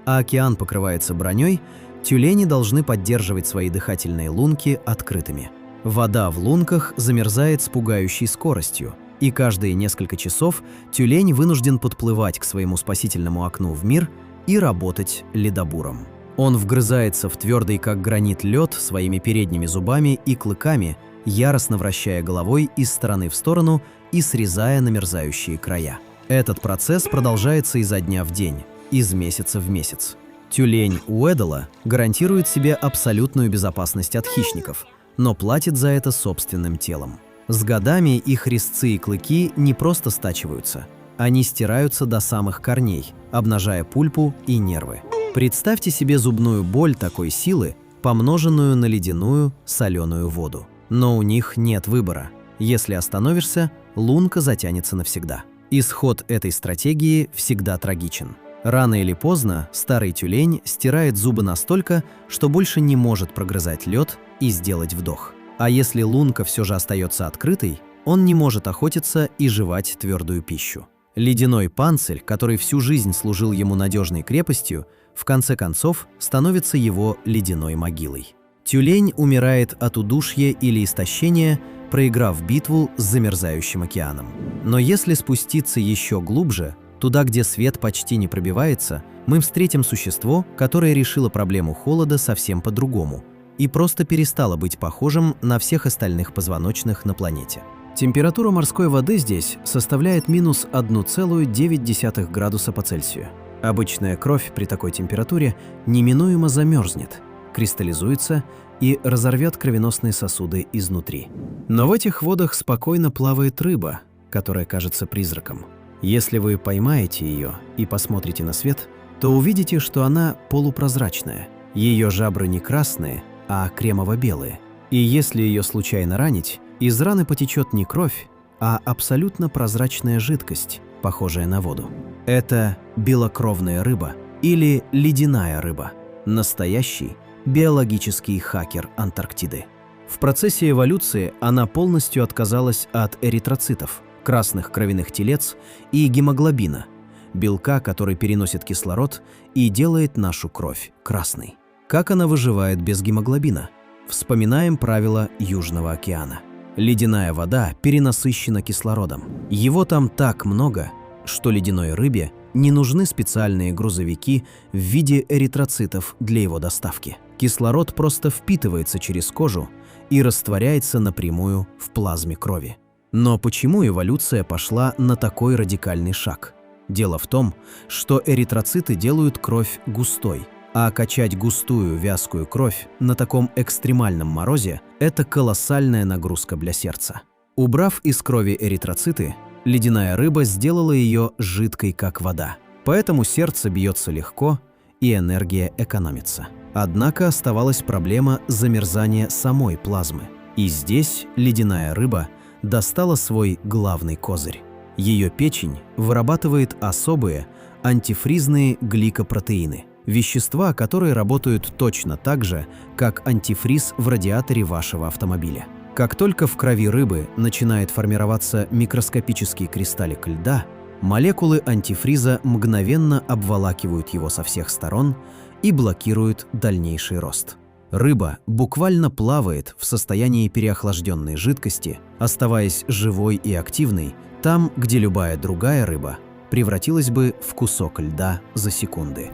а океан покрывается броней, тюлени должны поддерживать свои дыхательные лунки открытыми. Вода в лунках замерзает с пугающей скоростью, и каждые несколько часов тюлень вынужден подплывать к своему спасительному окну в мир и работать ледобуром. Он вгрызается в твердый как гранит лед своими передними зубами и клыками, яростно вращая головой из стороны в сторону и срезая намерзающие края. Этот процесс продолжается изо дня в день, из месяца в месяц. Тюлень Уэдделла гарантирует себе абсолютную безопасность от хищников, но платит за это собственным телом. С годами их резцы и клыки не просто стачиваются, они стираются до самых корней, обнажая пульпу и нервы. Представьте себе зубную боль такой силы, помноженную на ледяную соленую воду. Но у них нет выбора. Если остановишься, лунка затянется навсегда. Исход этой стратегии всегда трагичен. Рано или поздно старый тюлень стирает зубы настолько, что больше не может прогрызать лед и сделать вдох. А если лунка все же остается открытой, он не может охотиться и жевать твердую пищу. Ледяной панцирь, который всю жизнь служил ему надежной крепостью, в конце концов становится его ледяной могилой. Тюлень умирает от удушья или истощения, проиграв битву с замерзающим океаном. Но если спуститься еще глубже, туда, где свет почти не пробивается, мы встретим существо, которое решило проблему холода совсем по-другому и просто перестало быть похожим на всех остальных позвоночных на планете. Температура морской воды здесь составляет минус 1,9 градуса по Цельсию. Обычная кровь при такой температуре неминуемо замерзнет, кристаллизуется и разорвет кровеносные сосуды изнутри. Но в этих водах спокойно плавает рыба, которая кажется призраком. Если вы поймаете ее и посмотрите на свет, то увидите, что она полупрозрачная. Ее жабры не красные, а кремово-белые. И если ее случайно ранить, из раны потечет не кровь, а абсолютно прозрачная жидкость, похожая на воду. Это белокровная рыба или ледяная рыба. Настоящий биологический хакер Антарктиды. В процессе эволюции она полностью отказалась от эритроцитов, красных кровяных телец и гемоглобина, белка, который переносит кислород и делает нашу кровь красной. Как она выживает без гемоглобина? Вспоминаем правила Южного океана. Ледяная вода перенасыщена кислородом. Его там так много, что ледяной рыбе не нужны специальные грузовики в виде эритроцитов для его доставки. Кислород просто впитывается через кожу и растворяется напрямую в плазме крови. Но почему эволюция пошла на такой радикальный шаг? Дело в том, что эритроциты делают кровь густой, а качать густую вязкую кровь на таком экстремальном морозе – это колоссальная нагрузка для сердца. Убрав из крови эритроциты, ледяная рыба сделала ее жидкой, как вода. Поэтому сердце бьется легко и энергия экономится. Однако оставалась проблема замерзания самой плазмы. И здесь ледяная рыба достала свой главный козырь. Ее печень вырабатывает особые антифризные гликопротеины – вещества, которые работают точно так же, как антифриз в радиаторе вашего автомобиля. Как только в крови рыбы начинает формироваться микроскопический кристаллик льда, молекулы антифриза мгновенно обволакивают его со всех сторон и блокируют дальнейший рост. Рыба буквально плавает в состоянии переохлажденной жидкости, оставаясь живой и активной там, где любая другая рыба превратилась бы в кусок льда за секунды.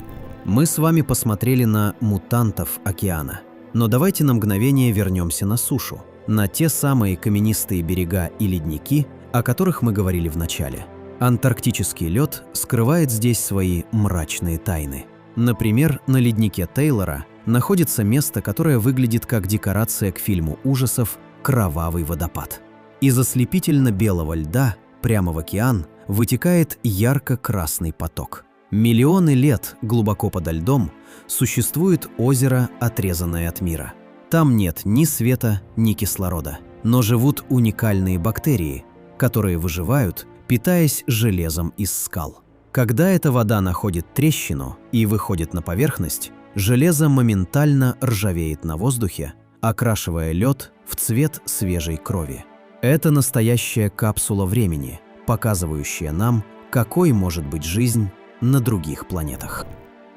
Мы с вами посмотрели на мутантов океана, но давайте на мгновение вернемся на сушу, на те самые каменистые берега и ледники, о которых мы говорили в начале. Антарктический лед скрывает здесь свои мрачные тайны. Например, на леднике Тейлора находится место, которое выглядит как декорация к фильму ужасов «Кровавый водопад». Из ослепительно-белого льда прямо в океан вытекает ярко-красный поток. Миллионы лет глубоко подо льдом существует озеро, отрезанное от мира. Там нет ни света, ни кислорода, но живут уникальные бактерии, которые выживают, питаясь железом из скал. Когда эта вода находит трещину и выходит на поверхность, железо моментально ржавеет на воздухе, окрашивая лед в цвет свежей крови. Это настоящая капсула времени, показывающая нам, какой может быть жизнь на других планетах.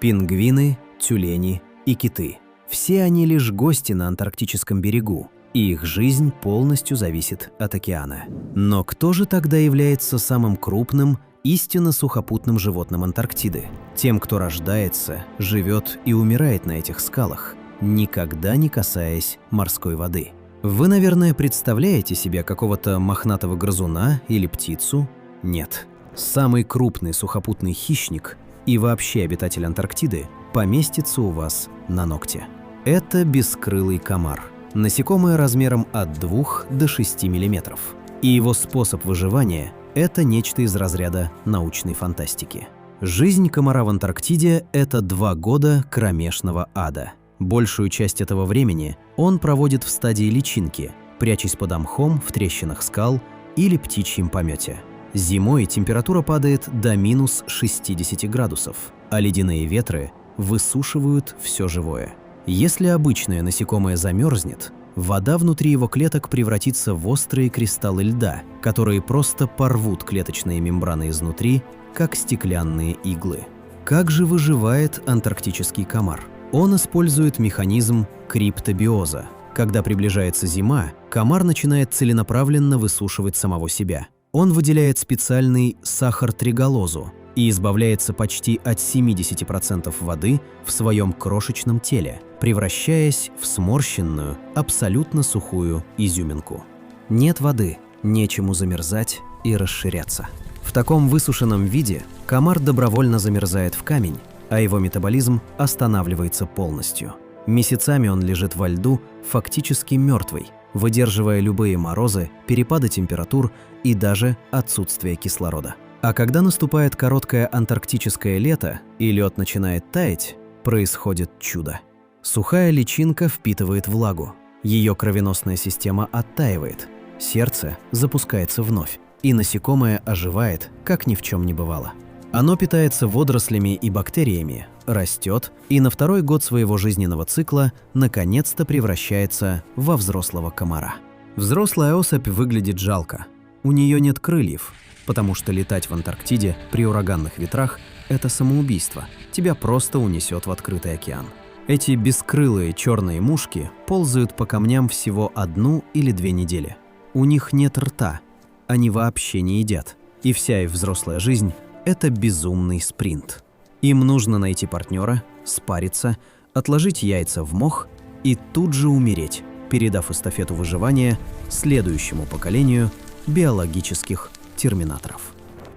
Пингвины, тюлени и киты – все они лишь гости на антарктическом берегу, и их жизнь полностью зависит от океана. Но кто же тогда является самым крупным, истинно сухопутным животным Антарктиды? Тем, кто рождается, живет и умирает на этих скалах, никогда не касаясь морской воды. Вы, наверное, представляете себе какого-то мохнатого грызуна или птицу? Нет. Самый крупный сухопутный хищник и вообще обитатель Антарктиды поместится у вас на ногте. Это бескрылый комар, насекомое размером от 2 до 6 мм. И его способ выживания – это нечто из разряда научной фантастики. Жизнь комара в Антарктиде – это 2 года кромешного ада. Большую часть этого времени он проводит в стадии личинки, прячась под мхом в трещинах скал или птичьем помете. Зимой температура падает до минус 60 градусов, а ледяные ветры высушивают все живое. Если обычное насекомое замерзнет, вода внутри его клеток превратится в острые кристаллы льда, которые просто порвут клеточные мембраны изнутри, как стеклянные иглы. Как же выживает антарктический комар? Он использует механизм криптобиоза. Когда приближается зима, комар начинает целенаправленно высушивать самого себя. Он выделяет специальный сахар-триголозу и избавляется почти от 70% воды в своем крошечном теле, превращаясь в сморщенную, абсолютно сухую изюминку. Нет воды, нечему замерзать и расширяться. В таком высушенном виде комар добровольно замерзает в камень, а его метаболизм останавливается полностью. Месяцами он лежит во льду, фактически мертвый, выдерживая любые морозы, перепады температур и даже отсутствие кислорода. А когда наступает короткое антарктическое лето и лед начинает таять, происходит чудо. Сухая личинка впитывает влагу, ее кровеносная система оттаивает, сердце запускается вновь, и насекомое оживает, как ни в чем не бывало. Оно питается водорослями и бактериями, растет и на 2-й год своего жизненного цикла наконец-то превращается во взрослого комара. Взрослая особь выглядит жалко. У нее нет крыльев, потому что летать в Антарктиде при ураганных ветрах – это самоубийство. Тебя просто унесет в открытый океан. Эти бескрылые черные мушки ползают по камням всего 1 или 2 недели. У них нет рта, они вообще не едят. И вся их взрослая жизнь – это безумный спринт. Им нужно найти партнера, спариться, отложить яйца в мох и тут же умереть, передав эстафету выживания следующему поколению биологических терминаторов.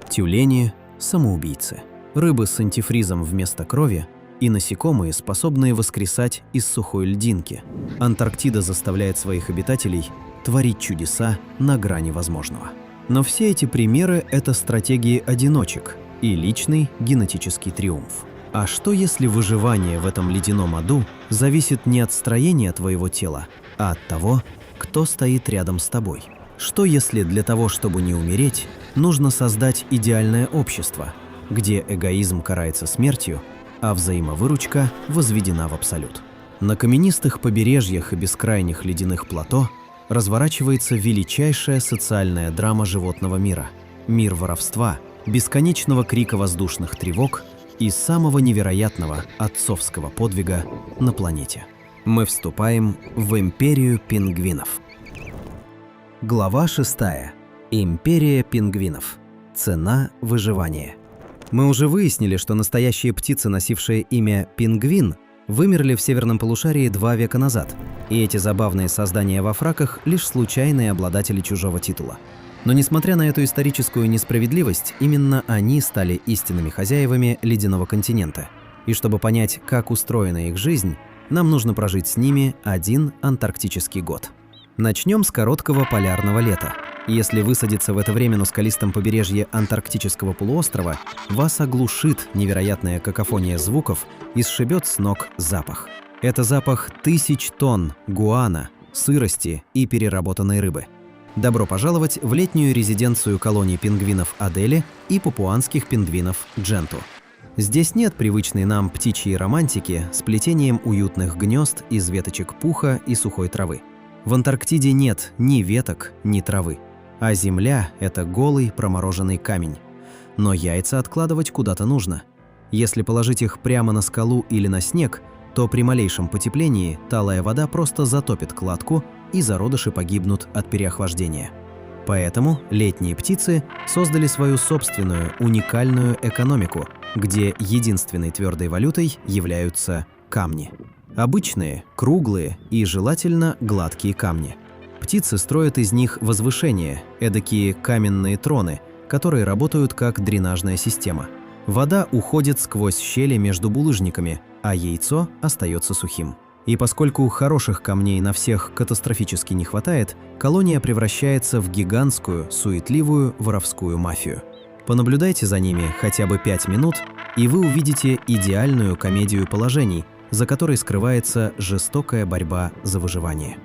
Тюлени – самоубийцы, рыбы с антифризом вместо крови и насекомые, способные воскресать из сухой льдинки. Антарктида заставляет своих обитателей творить чудеса на грани возможного. Но все эти примеры – это стратегии одиночек и личный генетический триумф. А что если выживание в этом ледяном аду зависит не от строения твоего тела, а от того, кто стоит рядом с тобой? Что если для того, чтобы не умереть, нужно создать идеальное общество, где эгоизм карается смертью, а взаимовыручка возведена в абсолют? На каменистых побережьях и бескрайних ледяных плато разворачивается величайшая социальная драма животного мира. Мир воровства, бесконечного крика воздушных тревог и самого невероятного отцовского подвига на планете. Мы вступаем в империю пингвинов. Глава 6. Империя пингвинов. Цена выживания. Мы уже выяснили, что настоящие птицы, носившие имя пингвин, вымерли в северном полушарии 2 века назад, и эти забавные создания во фраках – лишь случайные обладатели чужого титула. Но несмотря на эту историческую несправедливость, именно они стали истинными хозяевами ледяного континента. И чтобы понять, как устроена их жизнь, нам нужно прожить с ними 1 антарктический год. Начнем с короткого полярного лета. Если высадиться в это время на скалистом побережье антарктического полуострова, вас оглушит невероятная какофония звуков и сшибет с ног запах. Это запах 1000 тонн гуано, сырости и переработанной рыбы. Добро пожаловать в летнюю резиденцию колоний пингвинов Адели и папуанских пингвинов Дженту. Здесь нет привычной нам птичьей романтики с плетением уютных гнезд из веточек пуха и сухой травы. В Антарктиде нет ни веток, ни травы. А земля – это голый промороженный камень. Но яйца откладывать куда-то нужно. Если положить их прямо на скалу или на снег, то при малейшем потеплении талая вода просто затопит кладку, и зародыши погибнут от переохлаждения. Поэтому летние птицы создали свою собственную уникальную экономику, где единственной твердой валютой являются камни. Обычные, круглые и желательно гладкие камни. Птицы строят из них возвышения, эдакие каменные троны, которые работают как дренажная система. Вода уходит сквозь щели между булыжниками, а яйцо остается сухим. И поскольку хороших камней на всех катастрофически не хватает, колония превращается в гигантскую, суетливую воровскую мафию. Понаблюдайте за ними хотя бы 5 минут, и вы увидите идеальную комедию положений, за которой скрывается жестокая борьба за выживание.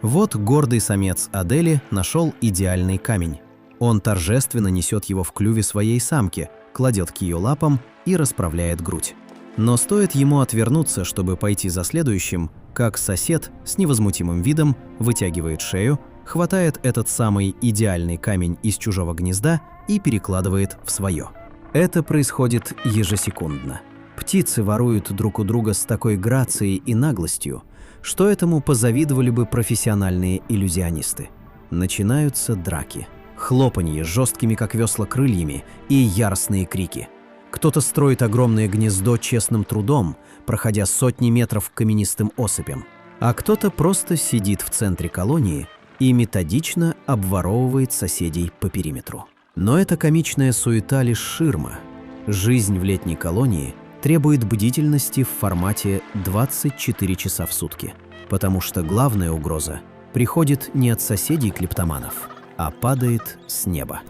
Вот гордый самец Адели нашел идеальный камень. Он торжественно несет его в клюве своей самки, кладет к ее лапам и расправляет грудь. Но стоит ему отвернуться, чтобы пойти за следующим, как сосед с невозмутимым видом вытягивает шею, хватает этот самый идеальный камень из чужого гнезда и перекладывает в свое. Это происходит ежесекундно. Птицы воруют друг у друга с такой грацией и наглостью, что этому позавидовали бы профессиональные иллюзионисты. Начинаются драки, хлопанье жесткими как весла крыльями и яростные крики. Кто-то строит огромное гнездо честным трудом, проходя сотни метров к каменистым осыпям, а кто-то просто сидит в центре колонии и методично обворовывает соседей по периметру. Но эта комичная суета лишь ширма. Жизнь в летней колонии требует бдительности в формате 24 часа в сутки, потому что главная угроза приходит не от соседей-клептоманов, а падает с неба.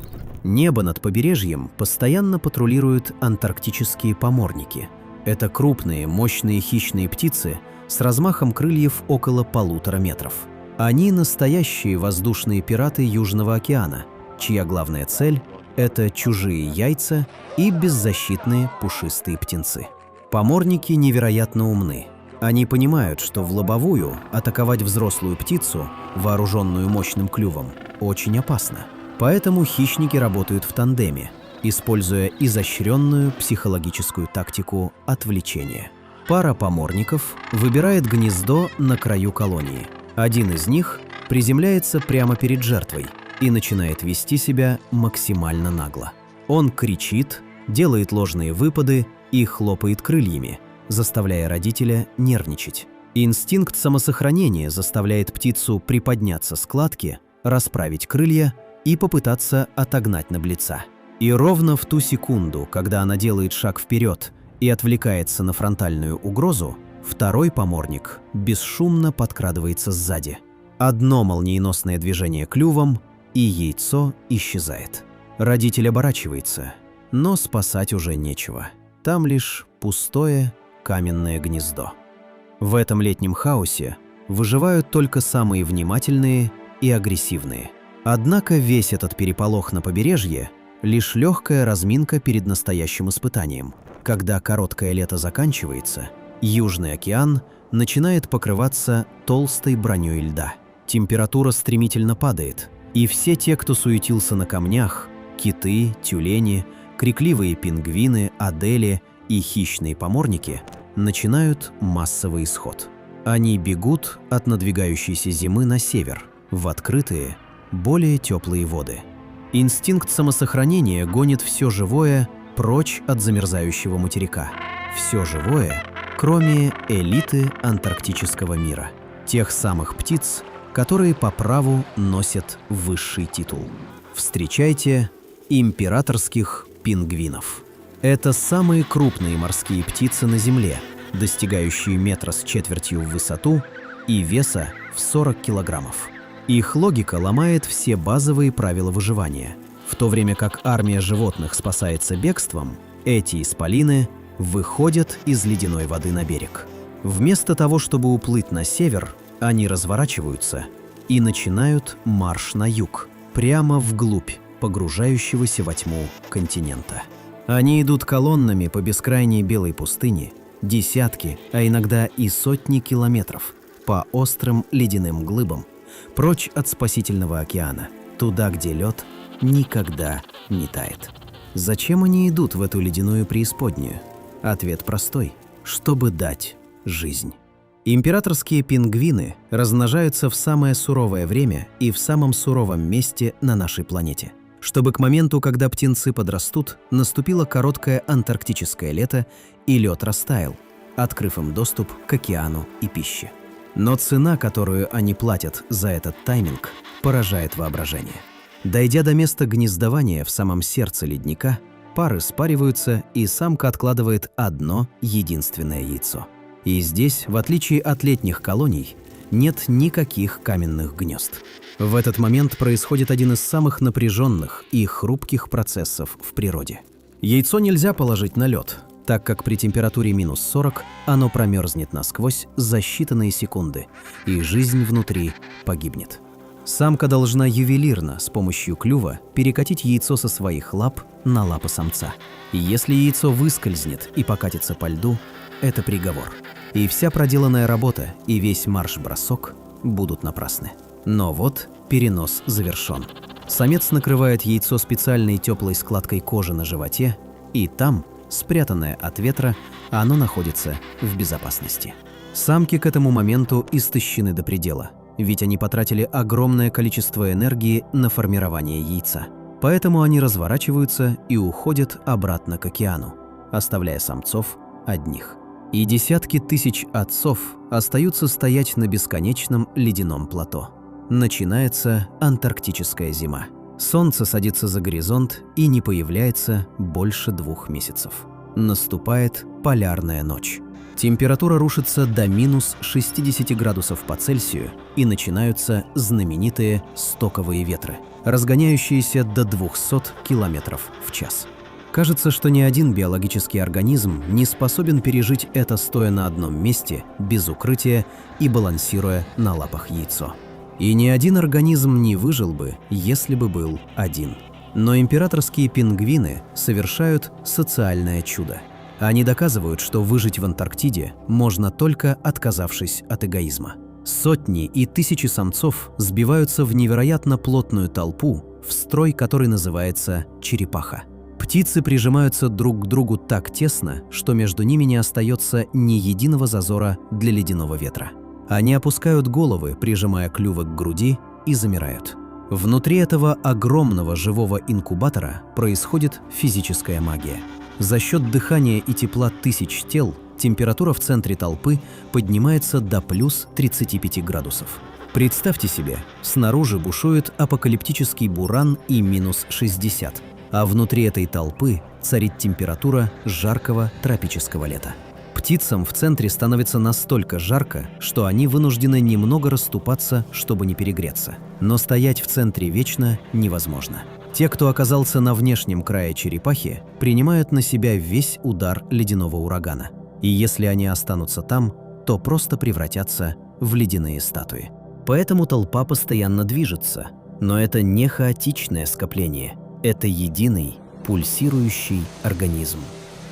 Небо над побережьем постоянно патрулируют антарктические поморники. Это крупные, мощные хищные птицы с размахом крыльев около 1,5 метров. Они настоящие воздушные пираты Южного океана, чья главная цель – это чужие яйца и беззащитные пушистые птенцы. Поморники невероятно умны. Они понимают, что в лобовую атаковать взрослую птицу, вооруженную мощным клювом, очень опасно. Поэтому хищники работают в тандеме, используя изощренную психологическую тактику отвлечения. Пара поморников выбирает гнездо на краю колонии. Один из них приземляется прямо перед жертвой и начинает вести себя максимально нагло. Он кричит, делает ложные выпады и хлопает крыльями, заставляя родителя нервничать. Инстинкт самосохранения заставляет птицу приподняться с кладки, расправить крылья и попытаться отогнать наглеца. И ровно в ту секунду, когда она делает шаг вперед и отвлекается на фронтальную угрозу, второй поморник бесшумно подкрадывается сзади. Одно молниеносное движение клювом, и яйцо исчезает. Родитель оборачивается, но спасать уже нечего. Там лишь пустое каменное гнездо. В этом летнем хаосе выживают только самые внимательные и агрессивные. Однако весь этот переполох на побережье – лишь легкая разминка перед настоящим испытанием. Когда короткое лето заканчивается, Южный океан начинает покрываться толстой броней льда. Температура стремительно падает, и все те, кто суетился на камнях – киты, тюлени, крикливые пингвины, адели и хищные поморники – начинают массовый исход. Они бегут от надвигающейся зимы на север, в открытые, более теплые воды. Инстинкт самосохранения гонит все живое прочь от замерзающего материка. Все живое, кроме элиты антарктического мира. Тех самых птиц, которые по праву носят высший титул. Встречайте императорских пингвинов. Это самые крупные морские птицы на Земле, достигающие 1,25 метра в высоту и веса в 40 килограммов. Их логика ломает все базовые правила выживания. В то время как армия животных спасается бегством, эти исполины выходят из ледяной воды на берег. Вместо того, чтобы уплыть на север, они разворачиваются и начинают марш на юг, прямо вглубь погружающегося во тьму континента. Они идут колоннами по бескрайней белой пустыне, десятки, а иногда и сотни километров, по острым ледяным глыбам, прочь от спасительного океана, туда, где лед никогда не тает. Зачем они идут в эту ледяную преисподнюю? Ответ простой – чтобы дать жизнь. Императорские пингвины размножаются в самое суровое время и в самом суровом месте на нашей планете, чтобы к моменту, когда птенцы подрастут, наступило короткое антарктическое лето и лед растаял, открыв им доступ к океану и пище. Но цена, которую они платят за этот тайминг, поражает воображение. Дойдя до места гнездования в самом сердце ледника, пары спариваются, и самка откладывает одно единственное яйцо. И здесь, в отличие от летних колоний, нет никаких каменных гнезд. В этот момент происходит один из самых напряженных и хрупких процессов в природе. Яйцо нельзя положить на лед, так как при температуре минус 40 оно промерзнет насквозь за считанные секунды, и жизнь внутри погибнет. Самка должна ювелирно с помощью клюва перекатить яйцо со своих лап на лапы самца. И если яйцо выскользнет и покатится по льду, это приговор. И вся проделанная работа и весь марш-бросок будут напрасны. Но вот перенос завершен. Самец накрывает яйцо специальной теплой складкой кожи на животе, и там, спрятанное от ветра, оно находится в безопасности. Самки к этому моменту истощены до предела, ведь они потратили огромное количество энергии на формирование яйца. Поэтому они разворачиваются и уходят обратно к океану, оставляя самцов одних. И десятки тысяч отцов остаются стоять на бесконечном ледяном плато. Начинается антарктическая зима. Солнце садится за горизонт и не появляется больше 2 месяцев. Наступает полярная ночь. Температура рушится до минус 60 градусов по Цельсию, и начинаются знаменитые стоковые ветры, разгоняющиеся до 200 километров в час. Кажется, что ни один биологический организм не способен пережить это, стоя на одном месте, без укрытия и балансируя на лапах яйцо. И ни один организм не выжил бы, если бы был один. Но императорские пингвины совершают социальное чудо. Они доказывают, что выжить в Антарктиде можно только отказавшись от эгоизма. Сотни и тысячи самцов сбиваются в невероятно плотную толпу, в строй, который называется черепаха. Птицы прижимаются друг к другу так тесно, что между ними не остается ни единого зазора для ледяного ветра. Они опускают головы, прижимая клювы к груди, и замирают. Внутри этого огромного живого инкубатора происходит физическая магия. За счет дыхания и тепла тысяч тел температура в центре толпы поднимается до плюс 35 градусов. Представьте себе, снаружи бушует апокалиптический буран и минус 60, а внутри этой толпы царит температура жаркого тропического лета. Птицам в центре становится настолько жарко, что они вынуждены немного расступаться, чтобы не перегреться. Но стоять в центре вечно невозможно. Те, кто оказался на внешнем крае черепахи, принимают на себя весь удар ледяного урагана. И если они останутся там, то просто превратятся в ледяные статуи. Поэтому толпа постоянно движется. Но это не хаотичное скопление. Это единый, пульсирующий организм.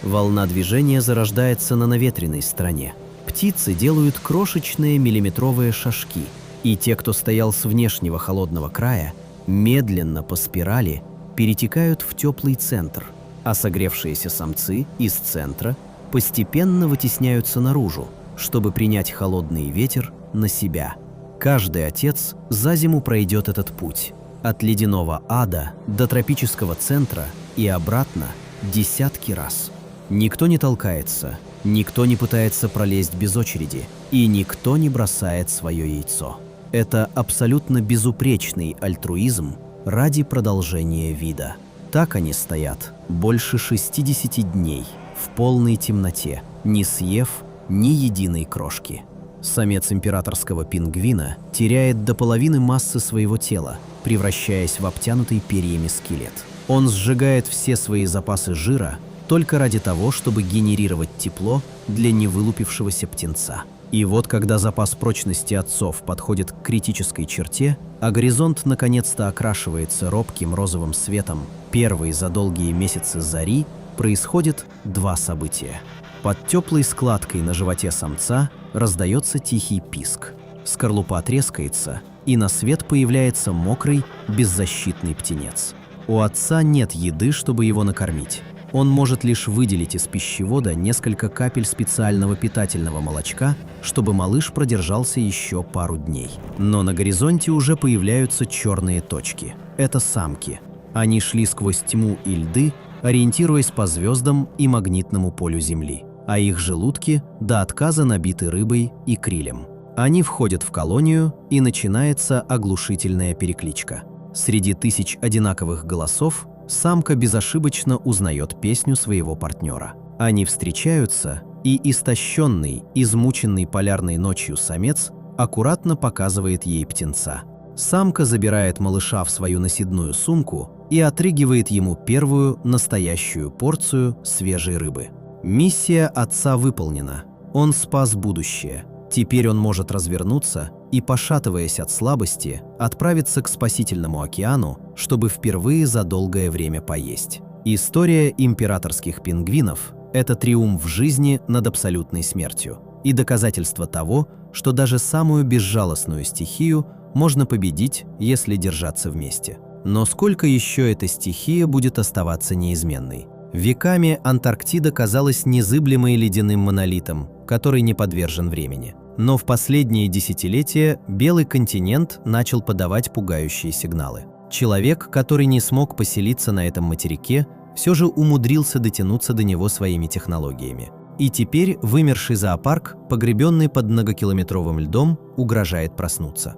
Волна движения зарождается на наветренной стороне. Птицы делают крошечные миллиметровые шажки, и те, кто стоял с внешнего холодного края, медленно по спирали перетекают в теплый центр, а согревшиеся самцы из центра постепенно вытесняются наружу, чтобы принять холодный ветер на себя. Каждый отец за зиму пройдет этот путь от ледяного ада до тропического центра и обратно десятки раз. Никто не толкается, никто не пытается пролезть без очереди, и никто не бросает свое яйцо. Это абсолютно безупречный альтруизм ради продолжения вида. Так они стоят больше 60 дней в полной темноте, не съев ни единой крошки. Самец императорского пингвина теряет до половины массы своего тела, превращаясь в обтянутый перьями скелет. Он сжигает все свои запасы жира только ради того, чтобы генерировать тепло для невылупившегося птенца. И вот когда запас прочности отцов подходит к критической черте, а горизонт наконец-то окрашивается робким розовым светом первой за долгие месяцы зари, происходит 2 события. Под теплой складкой на животе самца раздается тихий писк. Скорлупа трескается, и на свет появляется мокрый, беззащитный птенец. У отца нет еды, чтобы его накормить. Он может лишь выделить из пищевода несколько капель специального питательного молочка, чтобы малыш продержался еще пару дней. Но на горизонте уже появляются черные точки. Это самки. Они шли сквозь тьму и льды, ориентируясь по звездам и магнитному полю Земли, а их желудки до отказа набиты рыбой и крилем. Они входят в колонию, и начинается оглушительная перекличка. Среди тысяч одинаковых голосов самка безошибочно узнает песню своего партнера. Они встречаются и истощенный, измученный полярной ночью самец аккуратно показывает ей птенца. Самка забирает малыша в свою наседную сумку и отрыгивает ему первую настоящую порцию свежей рыбы. Миссия отца выполнена. Он спас будущее. Теперь он может развернуться и, пошатываясь от слабости, отправиться к спасительному океану, чтобы впервые за долгое время поесть. История императорских пингвинов – это триумф жизни над абсолютной смертью и доказательство того, что даже самую безжалостную стихию можно победить, если держаться вместе. Но сколько еще эта стихия будет оставаться неизменной? Веками Антарктида казалась незыблемой ледяным монолитом, который не подвержен времени. Но в последние десятилетия Белый континент начал подавать пугающие сигналы. Человек, который не смог поселиться на этом материке, все же умудрился дотянуться до него своими технологиями. И теперь вымерший зоопарк, погребенный под многокилометровым льдом, угрожает проснуться.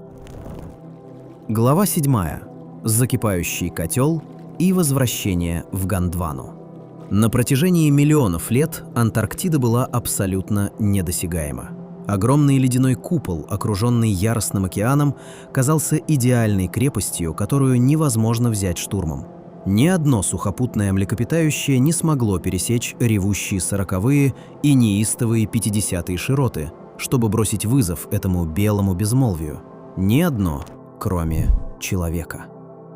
Глава 7. Закипающий котел и возвращение в Гондвану. На протяжении миллионов лет Антарктида была абсолютно недосягаема. Огромный ледяной купол, окруженный яростным океаном, казался идеальной крепостью, которую невозможно взять штурмом. Ни одно сухопутное млекопитающее не смогло пересечь ревущие 40-е и неистовые 50-е широты, чтобы бросить вызов этому белому безмолвию. Ни одно, кроме человека.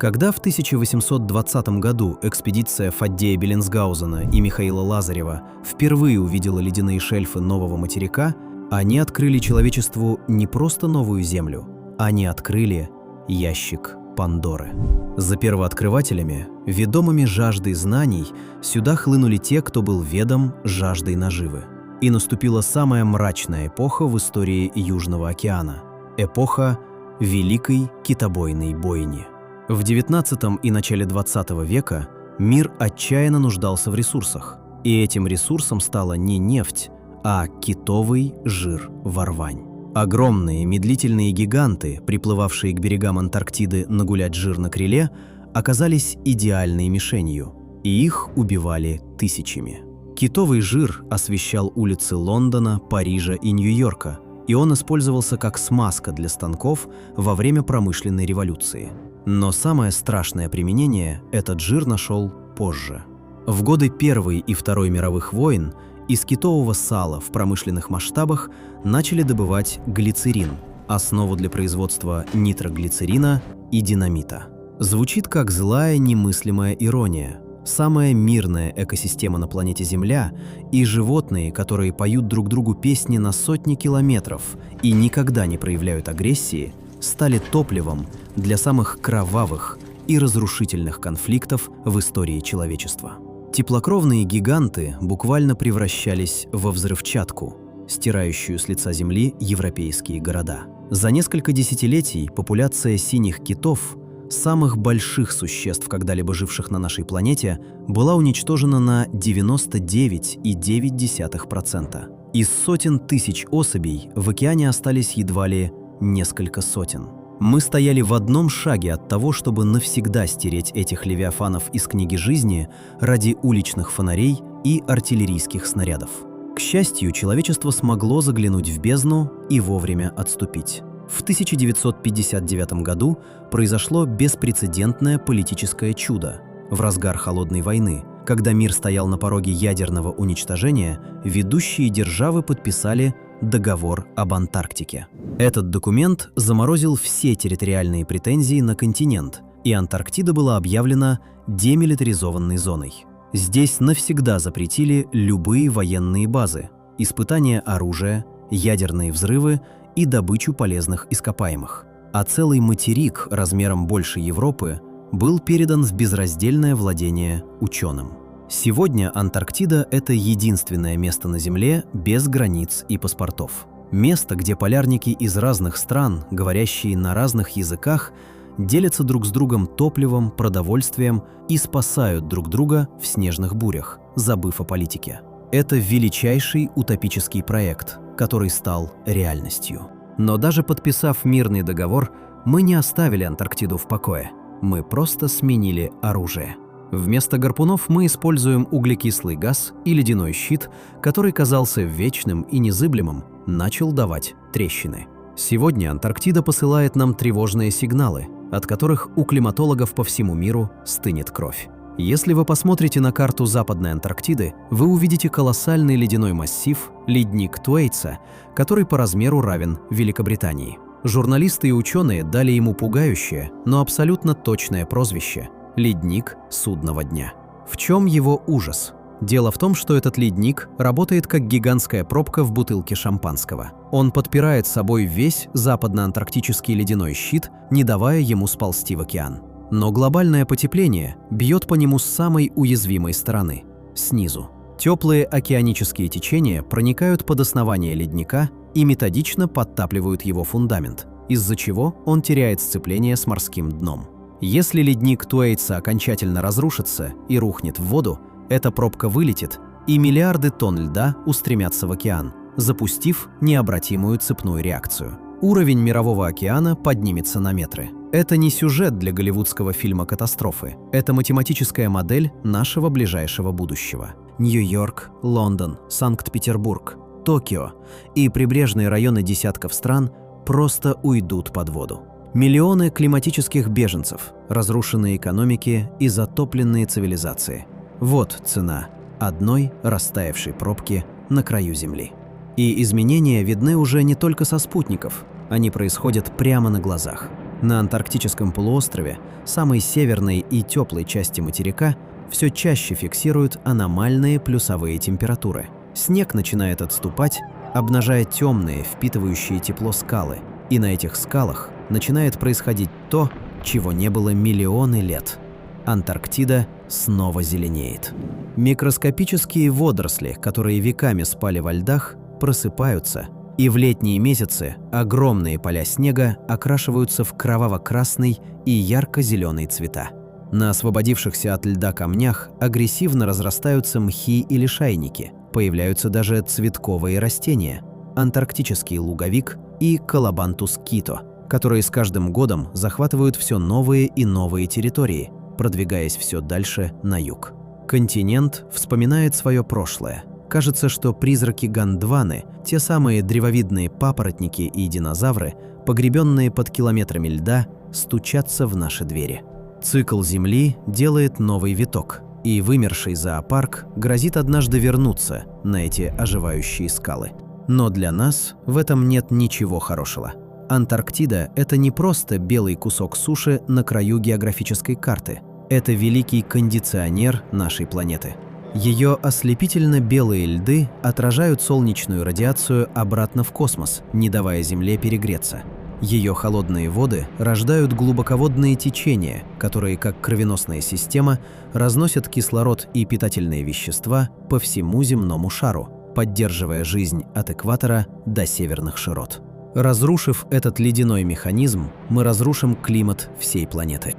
Когда в 1820 году экспедиция Фаддея Беллинсгаузена и Михаила Лазарева впервые увидела ледяные шельфы нового материка, они открыли человечеству не просто новую землю, они открыли ящик Пандоры. За первооткрывателями, ведомыми жаждой знаний, сюда хлынули те, кто был ведом жаждой наживы. И наступила самая мрачная эпоха в истории Южного океана – эпоха Великой китобойной бойни. В XIX и начале XX века мир отчаянно нуждался в ресурсах, и этим ресурсом стала не нефть, а китовый жир-варвань. Огромные медлительные гиганты, приплывавшие к берегам Антарктиды нагулять жир на криле, оказались идеальной мишенью, и их убивали тысячами. Китовый жир освещал улицы Лондона, Парижа и Нью-Йорка, и он использовался как смазка для станков во время промышленной революции. Но самое страшное применение этот жир нашел позже. В годы Первой и Второй мировых войн из китового сала в промышленных масштабах начали добывать глицерин, основу для производства нитроглицерина и динамита. Звучит как злая немыслимая ирония. Самая мирная экосистема на планете Земля и животные, которые поют друг другу песни на сотни километров и никогда не проявляют агрессии, стали топливом для самых кровавых и разрушительных конфликтов в истории человечества. Теплокровные гиганты буквально превращались во взрывчатку, стирающую с лица Земли европейские города. За несколько десятилетий популяция синих китов, самых больших существ, когда-либо живших на нашей планете, была уничтожена на 99,9%. Из сотен тысяч особей в океане остались едва ли несколько сотен. Мы стояли в одном шаге от того, чтобы навсегда стереть этих левиафанов из книги жизни ради уличных фонарей и артиллерийских снарядов. К счастью, человечество смогло заглянуть в бездну и вовремя отступить. В 1959 году произошло беспрецедентное политическое чудо. В разгар Холодной войны, когда мир стоял на пороге ядерного уничтожения, ведущие державы подписали Договор об Антарктике. Этот документ заморозил все территориальные претензии на континент, и Антарктида была объявлена демилитаризованной зоной. Здесь навсегда запретили любые военные базы, испытания оружия, ядерные взрывы и добычу полезных ископаемых. А целый материк размером больше Европы был передан в безраздельное владение ученым. Сегодня Антарктида – это единственное место на Земле без границ и паспортов. Место, где полярники из разных стран, говорящие на разных языках, делятся друг с другом топливом, продовольствием и спасают друг друга в снежных бурях, забыв о политике. Это величайший утопический проект, который стал реальностью. Но даже подписав мирный договор, мы не оставили Антарктиду в покое. Мы просто сменили оружие. Вместо гарпунов мы используем углекислый газ, и ледяной щит, который казался вечным и незыблемым, начал давать трещины. Сегодня Антарктида посылает нам тревожные сигналы, от которых у климатологов по всему миру стынет кровь. Если вы посмотрите на карту Западной Антарктиды, вы увидите колоссальный ледяной массив, ледник Туэйтса, который по размеру равен Великобритании. Журналисты и ученые дали ему пугающее, но абсолютно точное прозвище – «Ледник судного дня». В чем его ужас? Дело в том, что этот ледник работает как гигантская пробка в бутылке шампанского. Он подпирает собой весь западно-антарктический ледяной щит, не давая ему сползти в океан. Но глобальное потепление бьет по нему с самой уязвимой стороны – снизу. Теплые океанические течения проникают под основание ледника и методично подтапливают его фундамент, из-за чего он теряет сцепление с морским дном. Если ледник Туэйтса окончательно разрушится и рухнет в воду, эта пробка вылетит, и миллиарды тонн льда устремятся в океан, запустив необратимую цепную реакцию. Уровень мирового океана поднимется на метры. Это не сюжет для голливудского фильма «Катастрофы». Это математическая модель нашего ближайшего будущего. Нью-Йорк, Лондон, Санкт-Петербург, Токио и прибрежные районы десятков стран просто уйдут под воду. Миллионы климатических беженцев, разрушенные экономики и затопленные цивилизации. Вот цена одной растаявшей пробки на краю Земли. И изменения видны уже не только со спутников, они происходят прямо на глазах. На Антарктическом полуострове, самой северной и теплой части материка, все чаще фиксируют аномальные плюсовые температуры. Снег начинает отступать, обнажая темные, впитывающие тепло скалы, и на этих скалах начинает происходить то, чего не было миллионы лет. Антарктида снова зеленеет. Микроскопические водоросли, которые веками спали во льдах, просыпаются, и в летние месяцы огромные поля снега окрашиваются в кроваво-красный и ярко-зеленый цвета. На освободившихся от льда камнях агрессивно разрастаются мхи и лишайники, появляются даже цветковые растения – антарктический луговик и колобантус кито, которые с каждым годом захватывают все новые и новые территории, продвигаясь все дальше на юг. Континент вспоминает свое прошлое. Кажется, что призраки Гондваны, те самые древовидные папоротники и динозавры, погребенные под километрами льда, стучатся в наши двери. Цикл Земли делает новый виток, и вымерший зоопарк грозит однажды вернуться на эти оживающие скалы. Но для нас в этом нет ничего хорошего. Антарктида – это не просто белый кусок суши на краю географической карты. Это великий кондиционер нашей планеты. Ее ослепительно-белые льды отражают солнечную радиацию обратно в космос, не давая Земле перегреться. Ее холодные воды рождают глубоководные течения, которые, как кровеносная система, разносят кислород и питательные вещества по всему земному шару, поддерживая жизнь от экватора до северных широт. Разрушив этот ледяной механизм, мы разрушим климат всей планеты.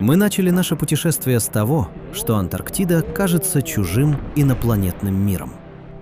Мы начали наше путешествие с того, что Антарктида кажется чужим инопланетным миром.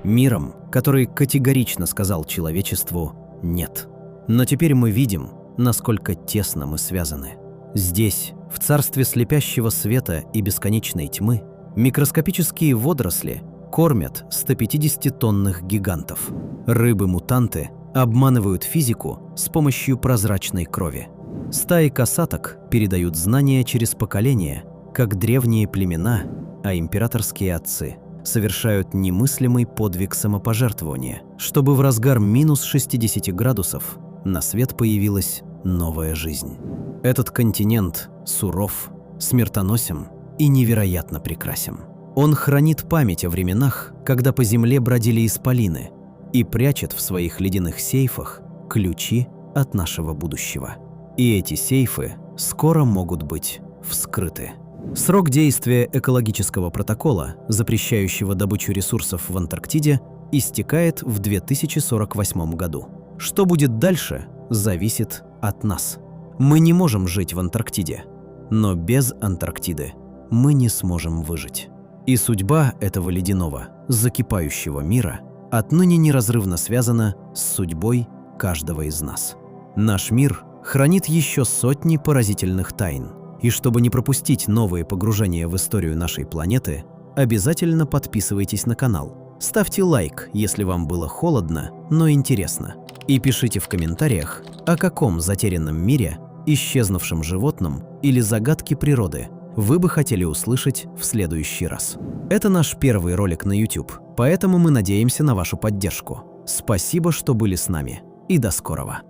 Миром, который категорично сказал человечеству «нет». Но теперь мы видим, насколько тесно мы связаны. Здесь, в царстве слепящего света и бесконечной тьмы, микроскопические водоросли кормят 150-тонных гигантов. Рыбы-мутанты обманывают физику с помощью прозрачной крови. Стаи косаток передают знания через поколения, как древние племена, а императорские отцы совершают немыслимый подвиг самопожертвования, чтобы в разгар минус 60 градусов на свет появилась новая жизнь. Этот континент суров, смертоносен и невероятно прекрасен. Он хранит память о временах, когда по земле бродили исполины, и прячет в своих ледяных сейфах ключи от нашего будущего. И эти сейфы скоро могут быть вскрыты. Срок действия экологического протокола, запрещающего добычу ресурсов в Антарктиде, истекает в 2048 году. Что будет дальше, зависит от нас. Мы не можем жить в Антарктиде, но без Антарктиды мы не сможем выжить. И судьба этого ледяного, закипающего мира отныне неразрывно связана с судьбой каждого из нас. Наш мир хранит еще сотни поразительных тайн, И чтобы не пропустить новые погружения в историю нашей планеты, обязательно подписывайтесь на канал. Ставьте лайк, если вам было холодно, но интересно. И пишите в комментариях, о каком затерянном мире, исчезнувшем животном или загадке природы вы бы хотели услышать в следующий раз. Это наш первый ролик на YouTube, поэтому мы надеемся на вашу поддержку. Спасибо, что были с нами, и до скорого!